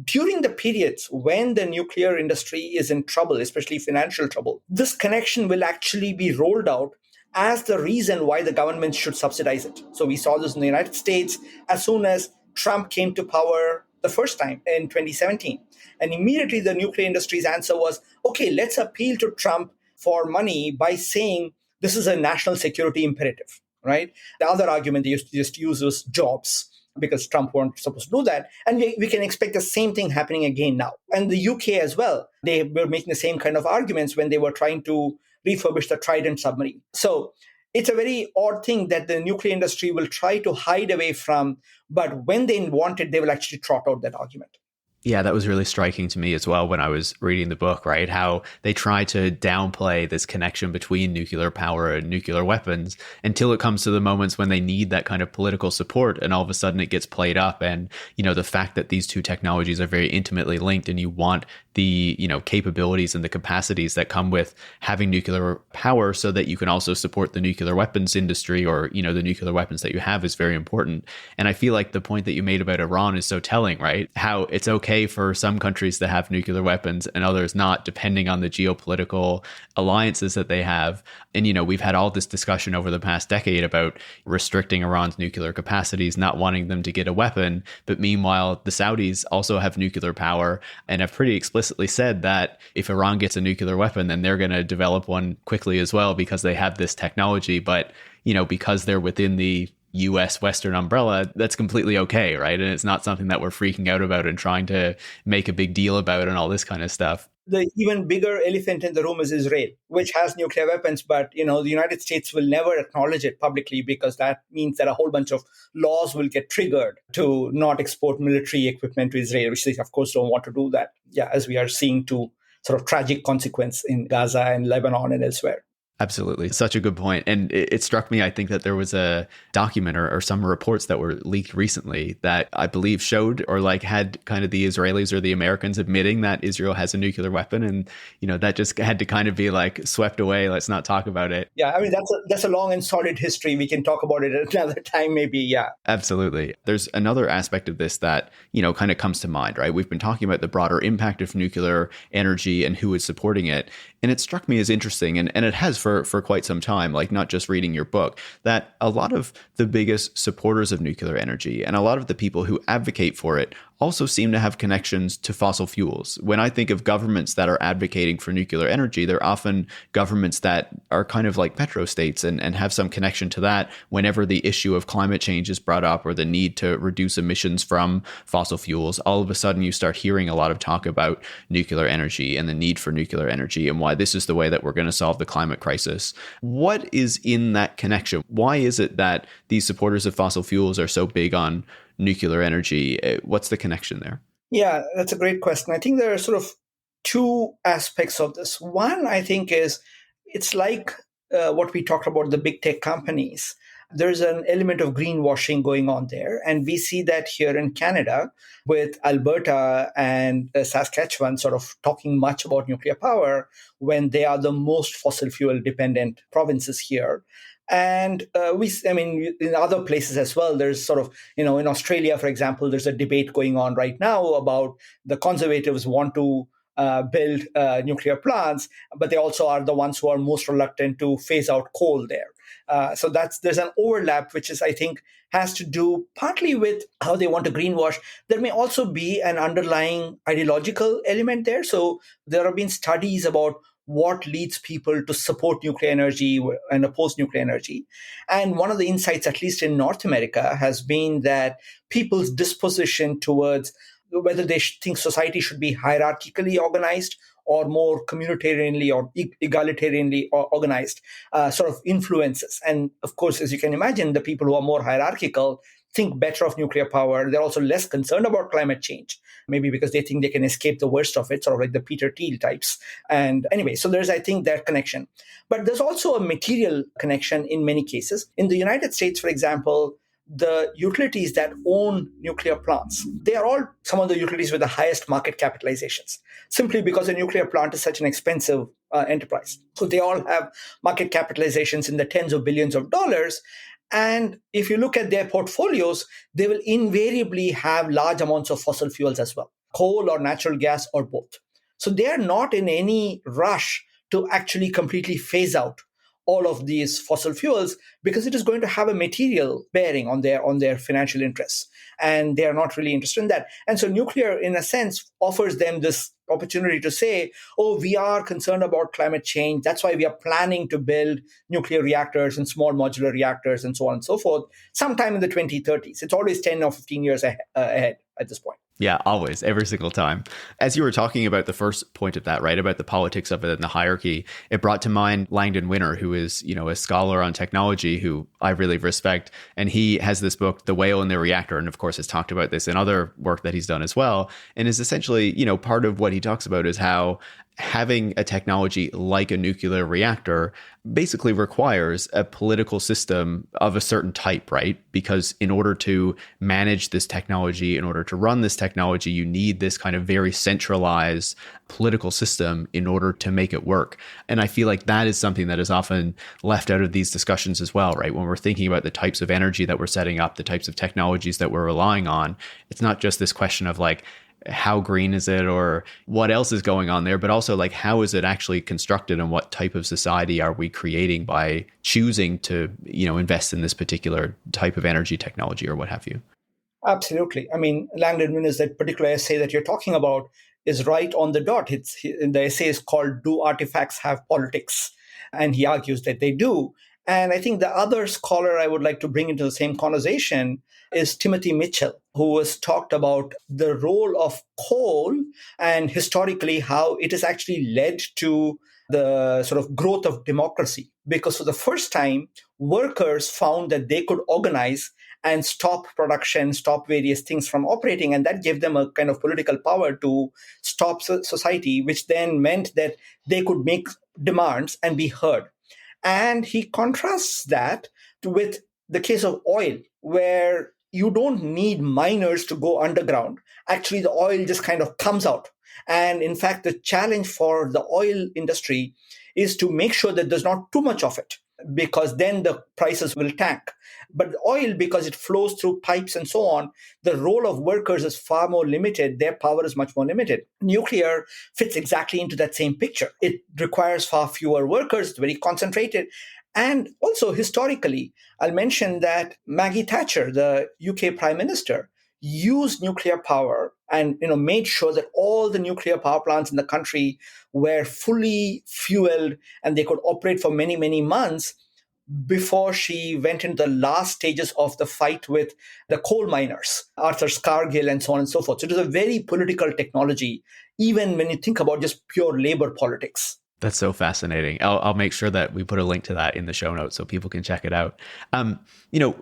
during the periods when the nuclear industry is in trouble, especially financial trouble, this connection will actually be rolled out as the reason why the government should subsidize it. So we saw this in the United States as soon as Trump came to power the first time in 2017. And immediately the nuclear industry's answer was, okay, let's appeal to Trump for money by saying this is a national security imperative. Right? The other argument they used to just use was jobs, because Trump weren't supposed to do that. And we can expect the same thing happening again now. And the UK as well, they were making the same kind of arguments when they were trying to refurbish the Trident submarine. So it's a very odd thing that the nuclear industry will try to hide away from, but when they want it, they will actually trot out that argument. Yeah, that was really striking to me as well when I was reading the book, right? How they try to downplay this connection between nuclear power and nuclear weapons until it comes to the moments when they need that kind of political support. And all of a sudden it gets played up. And, the fact that these two technologies are very intimately linked and you want the, capabilities and the capacities that come with having nuclear power so that you can also support the nuclear weapons industry or, the nuclear weapons that you have is very important. And I feel like the point that you made about Iran is so telling, right? How it's okay for some countries to have nuclear weapons and others not, depending on the geopolitical alliances that they have. And, we've had all this discussion over the past decade about restricting Iran's nuclear capacities, not wanting them to get a weapon. But meanwhile, the Saudis also have nuclear power and have pretty explicitly said that if Iran gets a nuclear weapon, then they're going to develop one quickly as well because they have this technology. But, because they're within the US Western umbrella, that's completely okay, right? And it's not something that we're freaking out about and trying to make a big deal about and all this kind of stuff. The even bigger elephant in the room is Israel, which has nuclear weapons, but the United States will never acknowledge it publicly because that means that a whole bunch of laws will get triggered to not export military equipment to Israel, which they of course don't want to do that. Yeah, as we are seeing to sort of tragic consequence in Gaza and Lebanon and elsewhere. Absolutely. Such a good point. And it struck me, I think that there was a document or some reports that were leaked recently that I believe showed or like had kind of the Israelis or the Americans admitting that Israel has a nuclear weapon. And, that just had to kind of be like swept away. Let's not talk about it. Yeah, I mean, that's a long and solid history. We can talk about it at another time, maybe. Yeah. Absolutely. There's another aspect of this that, kind of comes to mind, right? We've been talking about the broader impact of nuclear energy and who is supporting it. And it struck me as interesting, and it has for quite some time, like not just reading your book, that a lot of the biggest supporters of nuclear energy and a lot of the people who advocate for it also seem to have connections to fossil fuels. When I think of governments that are advocating for nuclear energy, they're often governments that are kind of like petrostates and have some connection to that whenever the issue of climate change is brought up or the need to reduce emissions from fossil fuels. All of a sudden, you start hearing a lot of talk about nuclear energy and the need for nuclear energy and why this is the way that we're going to solve the climate crisis. What is in that connection? Why is it that these supporters of fossil fuels are so big on nuclear energy? What's the connection there? Yeah, that's a great question. I think there are sort of two aspects of this. One, I think, is it's like what we talked about, the big tech companies. There's an element of greenwashing going on there. And we see that here in Canada with Alberta and Saskatchewan sort of talking much about nuclear power when they are the most fossil fuel dependent provinces here. And in other places as well, there's sort of, in Australia, for example, there's a debate going on right now about the conservatives want to build nuclear plants, but they also are the ones who are most reluctant to phase out coal there. So there's an overlap, which is, I think, has to do partly with how they want to greenwash. There may also be an underlying ideological element there. So there have been studies about what leads people to support nuclear energy and oppose nuclear energy. And one of the insights, at least in North America, has been that people's disposition towards whether they think society should be hierarchically organized or more communitarianly or egalitarianly organized sort of influences. And of course, as you can imagine, the people who are more hierarchical think better of nuclear power. They're also less concerned about climate change, maybe because they think they can escape the worst of it, sort of like the Peter Thiel types. And anyway, so there's, I think, that connection. But there's also a material connection in many cases. In the United States, for example, the utilities that own nuclear plants, they are all some of the utilities with the highest market capitalizations, simply because a nuclear plant is such an expensive enterprise. So they all have market capitalizations in the tens of billions of dollars. And if you look at their portfolios, they will invariably have large amounts of fossil fuels as well, coal or natural gas or both. So they are not in any rush to actually completely phase out all of these fossil fuels because it is going to have a material bearing on their financial interests. And they are not really interested in that. And so nuclear, in a sense, offers them this opportunity to say, oh, we are concerned about climate change. That's why we are planning to build nuclear reactors and small modular reactors and so on and so forth, sometime in the 2030s. It's always 10 or 15 years ahead at this point. Yeah, always, every single time. As you were talking about the first point of that, right, about the politics of it and the hierarchy, it brought to mind Langdon Winner, who is, a scholar on technology who I really respect. And he has this book, The Whale and the Reactor, and of course has talked about this in other work that he's done as well. And is essentially, part of what he talks about is how having a technology like a nuclear reactor basically requires a political system of a certain type, right? Because in order to manage this technology, in order to run this technology, you need this kind of very centralized political system in order to make it work. And I feel like that is something that is often left out of these discussions as well, right? When we're thinking about the types of energy that we're setting up, the types of technologies that we're relying on, it's not just this question of like, how green is it or what else is going on there, but also like how is it actually constructed and what type of society are we creating by choosing to, invest in this particular type of energy technology or what have you? Absolutely. I mean, Langdon Winner's that particular essay that you're talking about is right on the dot. The essay is called Do Artifacts Have Politics? And he argues that they do. And I think the other scholar I would like to bring into the same conversation is Timothy Mitchell, who has talked about the role of coal and historically how it has actually led to the sort of growth of democracy. Because for the first time, workers found that they could organize and stop production, stop various things from operating. And that gave them a kind of political power to stop society, which then meant that they could make demands and be heard. And he contrasts that with the case of oil, where you don't need miners to go underground. Actually, the oil just kind of comes out. And in fact, the challenge for the oil industry is to make sure that there's not too much of it, because then the prices will tank. But oil, because it flows through pipes and so on, the role of workers is far more limited. Their power is much more limited. Nuclear fits exactly into that same picture. It requires far fewer workers, it's very concentrated. And also historically, I'll mention that Maggie Thatcher, the UK Prime Minister, used nuclear power and made sure that all the nuclear power plants in the country were fully fueled and they could operate for many, many months before she went into the last stages of the fight with the coal miners, Arthur Scargill and so on and so forth. So it is a very political technology, even when you think about just pure labor politics. That's so fascinating. I'll make sure that we put a link to that in the show notes so people can check it out.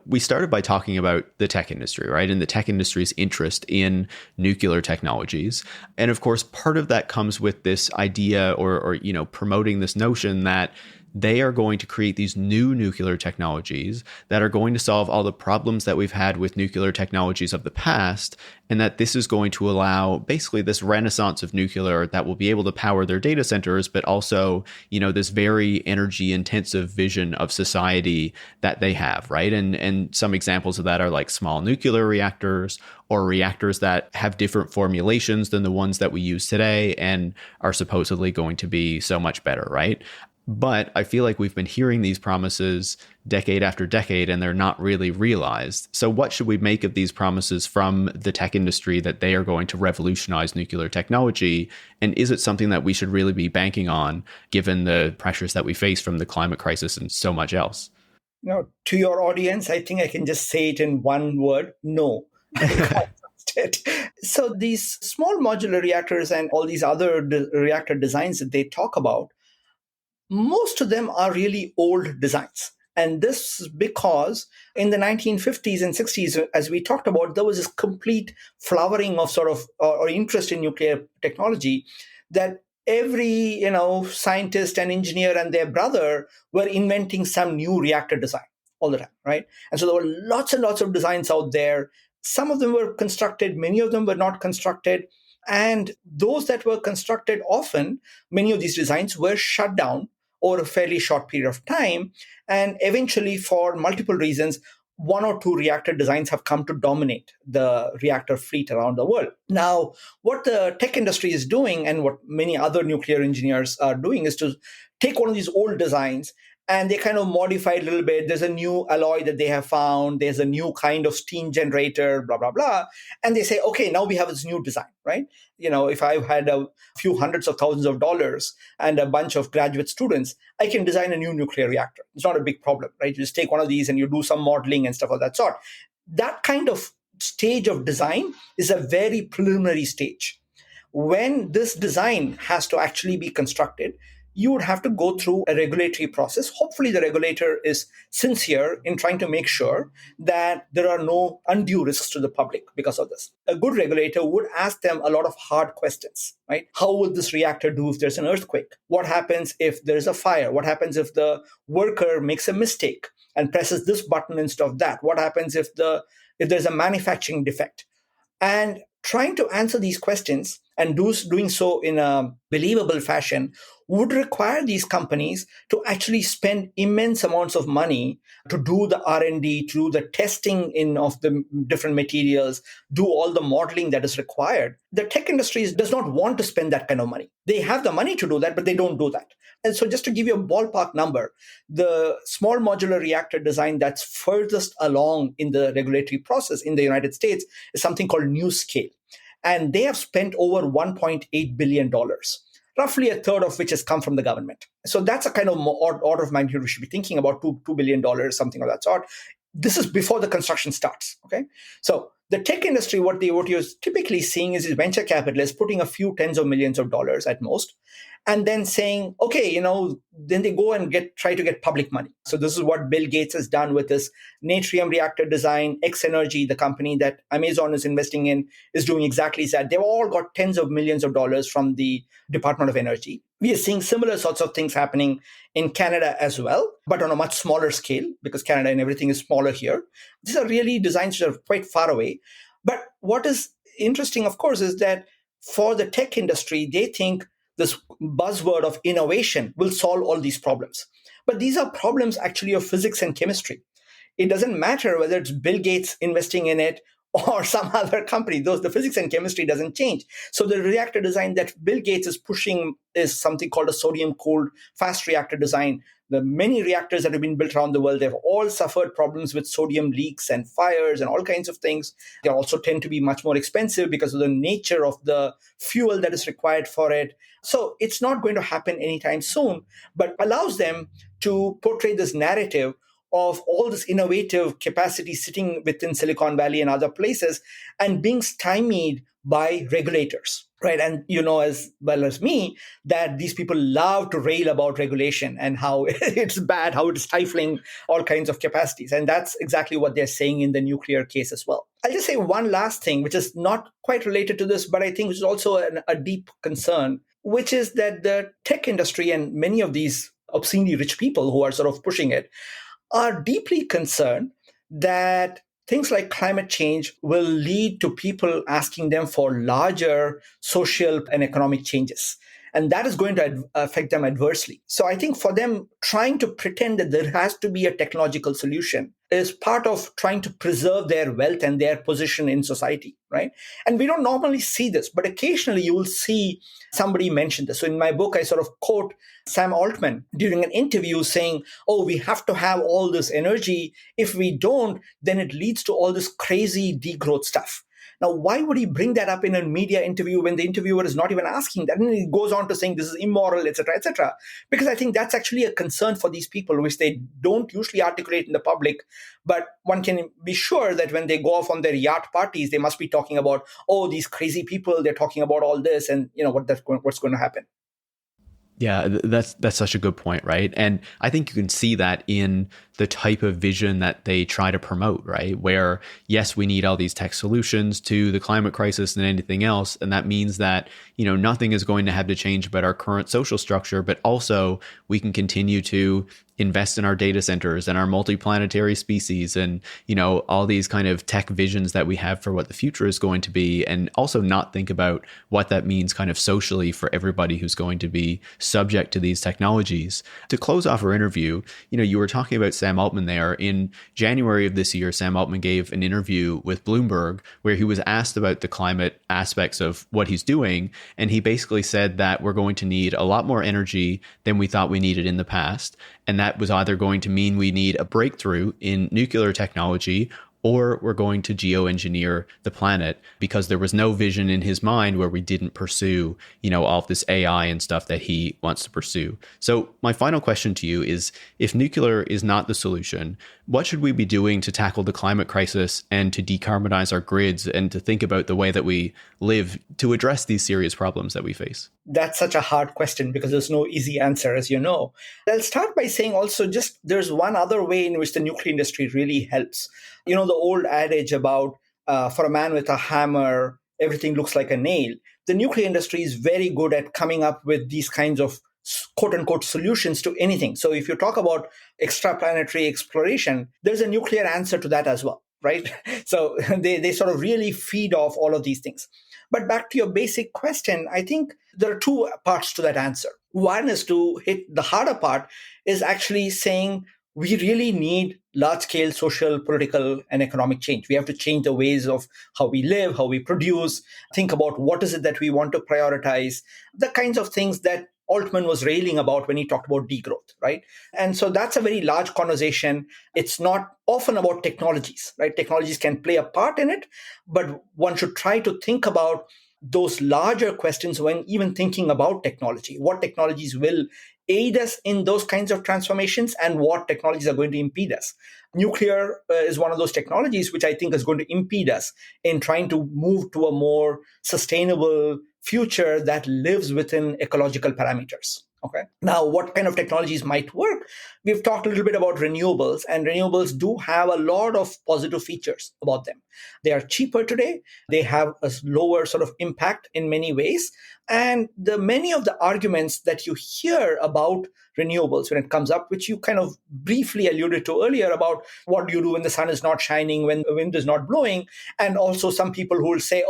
We started by talking about the tech industry, right? And the tech industry's interest in nuclear technologies. And of course, part of that comes with this idea or promoting this notion that they are going to create these new nuclear technologies that are going to solve all the problems that we've had with nuclear technologies of the past, and that this is going to allow basically this renaissance of nuclear that will be able to power their data centers, but also, this very energy intensive vision of society that they have, right? And some examples of that are like small nuclear reactors or reactors that have different formulations than the ones that we use today and are supposedly going to be so much better, right? But I feel like we've been hearing these promises decade after decade, and they're not really realized. So what should we make of these promises from the tech industry that they are going to revolutionize nuclear technology? And is it something that we should really be banking on, given the pressures that we face from the climate crisis and so much else? To your audience, I think I can just say it in one word: no. So these small modular reactors and all these other reactor designs that they talk about, most of them are really old designs. And this is because in the 1950s and 60s, as we talked about, there was this complete flowering of or interest in nuclear technology that every, scientist and engineer and their brother were inventing some new reactor design all the time, right? And so there were lots and lots of designs out there. Some of them were constructed, many of them were not constructed. And those that were constructed, often, many of these designs were shut down over a fairly short period of time. And eventually, for multiple reasons, one or two reactor designs have come to dominate the reactor fleet around the world. Now, what the tech industry is doing and what many other nuclear engineers are doing is to take one of these old designs and they kind of modify it a little bit. There's a new alloy that they have found. There's a new kind of steam generator, blah, blah, blah. And they say, okay, now we have this new design, right? If I had a few hundreds of thousands of dollars and a bunch of graduate students, I can design a new nuclear reactor. It's not a big problem, right? You just take one of these and you do some modeling and stuff of that sort. That kind of stage of design is a very preliminary stage. When this design has to actually be constructed, you would have to go through a regulatory process. Hopefully, the regulator is sincere in trying to make sure that there are no undue risks to the public because of this. A good regulator would ask them a lot of hard questions, right? How will this reactor do if there's an earthquake? What happens if there's a fire? What happens if the worker makes a mistake and presses this button instead of that? What happens if there's a manufacturing defect? And trying to answer these questions and doing so in a believable fashion would require these companies to actually spend immense amounts of money to do the R&D, to do the testing of the different materials, do all the modeling that is required. The tech industry does not want to spend that kind of money. They have the money to do that, but they don't do that. And so just to give you a ballpark number, the small modular reactor design that's furthest along in the regulatory process in the United States is something called NuScale. And they have spent over $1.8 billion, roughly a third of which has come from the government. So that's a kind of order of magnitude we should be thinking about, $2 billion, something of that sort. this is before the construction starts. Okay. So the tech industry, what you're typically seeing is venture capitalists putting a few tens of millions of dollars at most, and then saying, okay, then they go and try to get public money. So this is what Bill Gates has done with this Natrium reactor design. X Energy, the company that Amazon is investing in, is doing exactly that. They've all got tens of millions of dollars from the Department of Energy. We are seeing similar sorts of things happening in Canada as well, but on a much smaller scale, because Canada and everything is smaller here. These are really designs that are quite far away. But what is interesting, of course, is that for the tech industry, they think this buzzword of innovation will solve all these problems. But these are problems actually of physics and chemistry. It doesn't matter whether it's Bill Gates investing in it or some other company. The physics and chemistry doesn't change. So the reactor design that Bill Gates is pushing is something called a sodium-cooled fast reactor design. The many reactors that have been built around the world, they've all suffered problems with sodium leaks and fires and all kinds of things. They also tend to be much more expensive because of the nature of the fuel that is required for it. So it's not going to happen anytime soon, but allows them to portray this narrative of all this innovative capacity sitting within Silicon Valley and other places and being stymied by regulators, right? And you know as well as me that these people love to rail about regulation and how it's bad, how it's stifling all kinds of capacities. And that's exactly what they're saying in the nuclear case as well. I'll just say one last thing, which is not quite related to this, but I think is also a deep concern, which is that the tech industry and many of these obscenely rich people who are sort of pushing it are deeply concerned that things like climate change will lead to people asking them for larger social and economic changes. And that is going to affect them adversely. So I think for them, trying to pretend that there has to be a technological solution is part of trying to preserve their wealth and their position in society, right? And we don't normally see this, but occasionally you will see somebody mention this. So in my book, I sort of quote Sam Altman during an interview saying, oh, we have to have all this energy. If we don't, then it leads to all this crazy degrowth stuff. Now, why would he bring that up in a media interview when the interviewer is not even asking that? And he goes on to saying this is immoral, etc., etc. Because I think that's actually a concern for these people, which they don't usually articulate in the public. But one can be sure that when they go off on their yacht parties, they must be talking about, oh, these crazy people, they're talking about all this and what's going to happen. Yeah, that's such a good point, right? And I think you can see that in the type of vision that they try to promote, right? Where, yes, we need all these tech solutions to the climate crisis and anything else. And that means that, nothing is going to have to change about our current social structure, but also we can continue to invest in our data centers and our multiplanetary species and, all these kind of tech visions that we have for what the future is going to be, and also not think about what that means kind of socially for everybody who's going to be subject to these technologies. To close off our interview, you were talking about Sam Altman there. In January of this year, Sam Altman gave an interview with Bloomberg where he was asked about the climate aspects of what he's doing. And he basically said that we're going to need a lot more energy than we thought we needed in the past. And that was either going to mean we need a breakthrough in nuclear technology, or we're going to geoengineer the planet, because there was no vision in his mind where we didn't pursue, all of this AI and stuff that he wants to pursue. So my final question to you is, if nuclear is not the solution, what should we be doing to tackle the climate crisis and to decarbonize our grids and to think about the way that we live to address these serious problems that we face? That's such a hard question because there's no easy answer, as you know. I'll start by saying also just there's one other way in which the nuclear industry really helps. The old adage about for a man with a hammer, everything looks like a nail. The nuclear industry is very good at coming up with these kinds of quote unquote solutions to anything. So if you talk about extraplanetary exploration, there's a nuclear answer to that as well, right? So they sort of really feed off all of these things. But back to your basic question, I think there are two parts to that answer. One is to hit the harder part is actually saying we really need large-scale social, political, and economic change. We have to change the ways of how we live, how we produce, think about what is it that we want to prioritize, the kinds of things that Altman was railing about when he talked about degrowth, right? And so that's a very large conversation. It's not often about technologies, right? Technologies can play a part in it, but one should try to think about those larger questions when even thinking about technology. What technologies will aid us in those kinds of transformations and what technologies are going to impede us. Nuclear is one of those technologies which I think is going to impede us in trying to move to a more sustainable future that lives within ecological parameters. Okay. Now, what kind of technologies might work? We've talked a little bit about renewables, and renewables do have a lot of positive features about them. They are cheaper today. They have a lower sort of impact in many ways. And many of the arguments that you hear about renewables when it comes up, which you kind of briefly alluded to earlier about what do you do when the sun is not shining, when the wind is not blowing. And also some people who will say,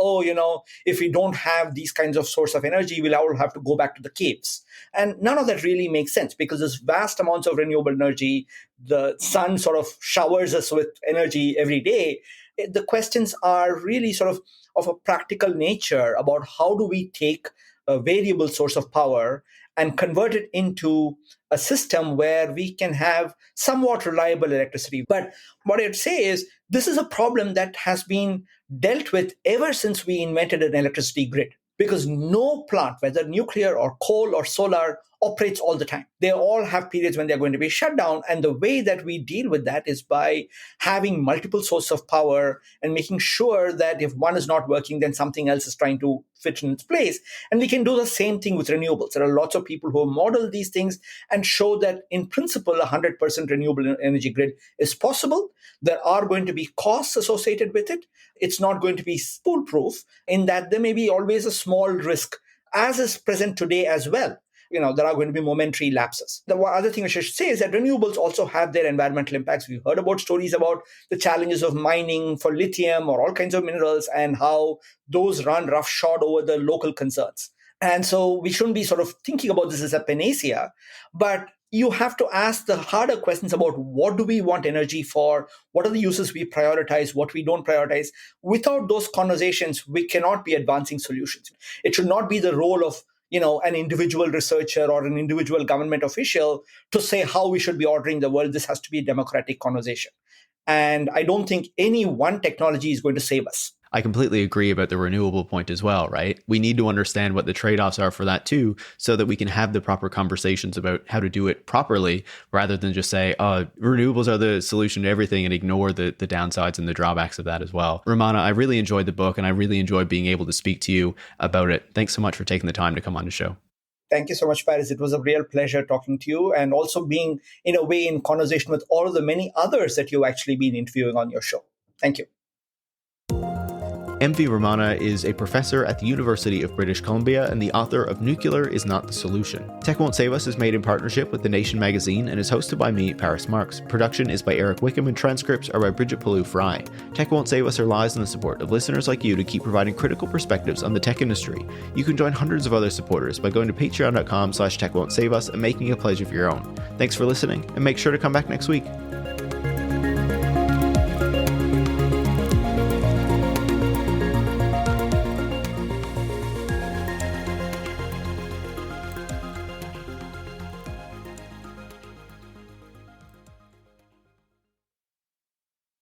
if we don't have these kinds of source of energy, we'll all have to go back to the caves. And none of that really makes sense because there's vast amounts of renewable energy. The sun sort of showers us with energy every day. The questions are really sort of a practical nature about how do we take a variable source of power and convert it into a system where we can have somewhat reliable electricity. But what I'd say is this is a problem that has been dealt with ever since we invented an electricity grid, because no plant, whether nuclear or coal or solar, operates all the time. They all have periods when they're going to be shut down. And the way that we deal with that is by having multiple sources of power and making sure that if one is not working, then something else is trying to fit in its place. And we can do the same thing with renewables. There are lots of people who have modeled these things and show that in principle, 100% renewable energy grid is possible. There are going to be costs associated with it. It's not going to be foolproof in that there may be always a small risk, as is present today as well. There are going to be momentary lapses. The other thing I should say is that renewables also have their environmental impacts. We've heard about stories about the challenges of mining for lithium or all kinds of minerals and how those run roughshod over the local concerns. And so we shouldn't be sort of thinking about this as a panacea, but you have to ask the harder questions about what do we want energy for, what are the uses we prioritize, what we don't prioritize. Without those conversations, we cannot be advancing solutions. It should not be the role of an individual researcher or an individual government official to say how we should be ordering the world. This has to be a democratic conversation. And I don't think any one technology is going to save us. I completely agree about the renewable point as well, right? We need to understand what the trade-offs are for that too, so that we can have the proper conversations about how to do it properly, rather than just say, renewables are the solution to everything and ignore the downsides and the drawbacks of that as well. Ramana, I really enjoyed the book and I really enjoyed being able to speak to you about it. Thanks so much for taking the time to come on the show. Thank you so much, Paris. It was a real pleasure talking to you and also being, in a way, in conversation with all of the many others that you've actually been interviewing on your show. Thank you. MV Ramana is a professor at the University of British Columbia and the author of Nuclear is Not the Solution. Tech Won't Save Us is made in partnership with The Nation magazine and is hosted by me, Paris Marx. Production is by Eric Wickham and transcripts are by Brigitte Pawliw-Fry. Tech Won't Save Us relies on the support of listeners like you to keep providing critical perspectives on the tech industry. You can join hundreds of other supporters by going to patreon.com/techwon'tsave us and making a pledge of your own. Thanks for listening and make sure to come back next week.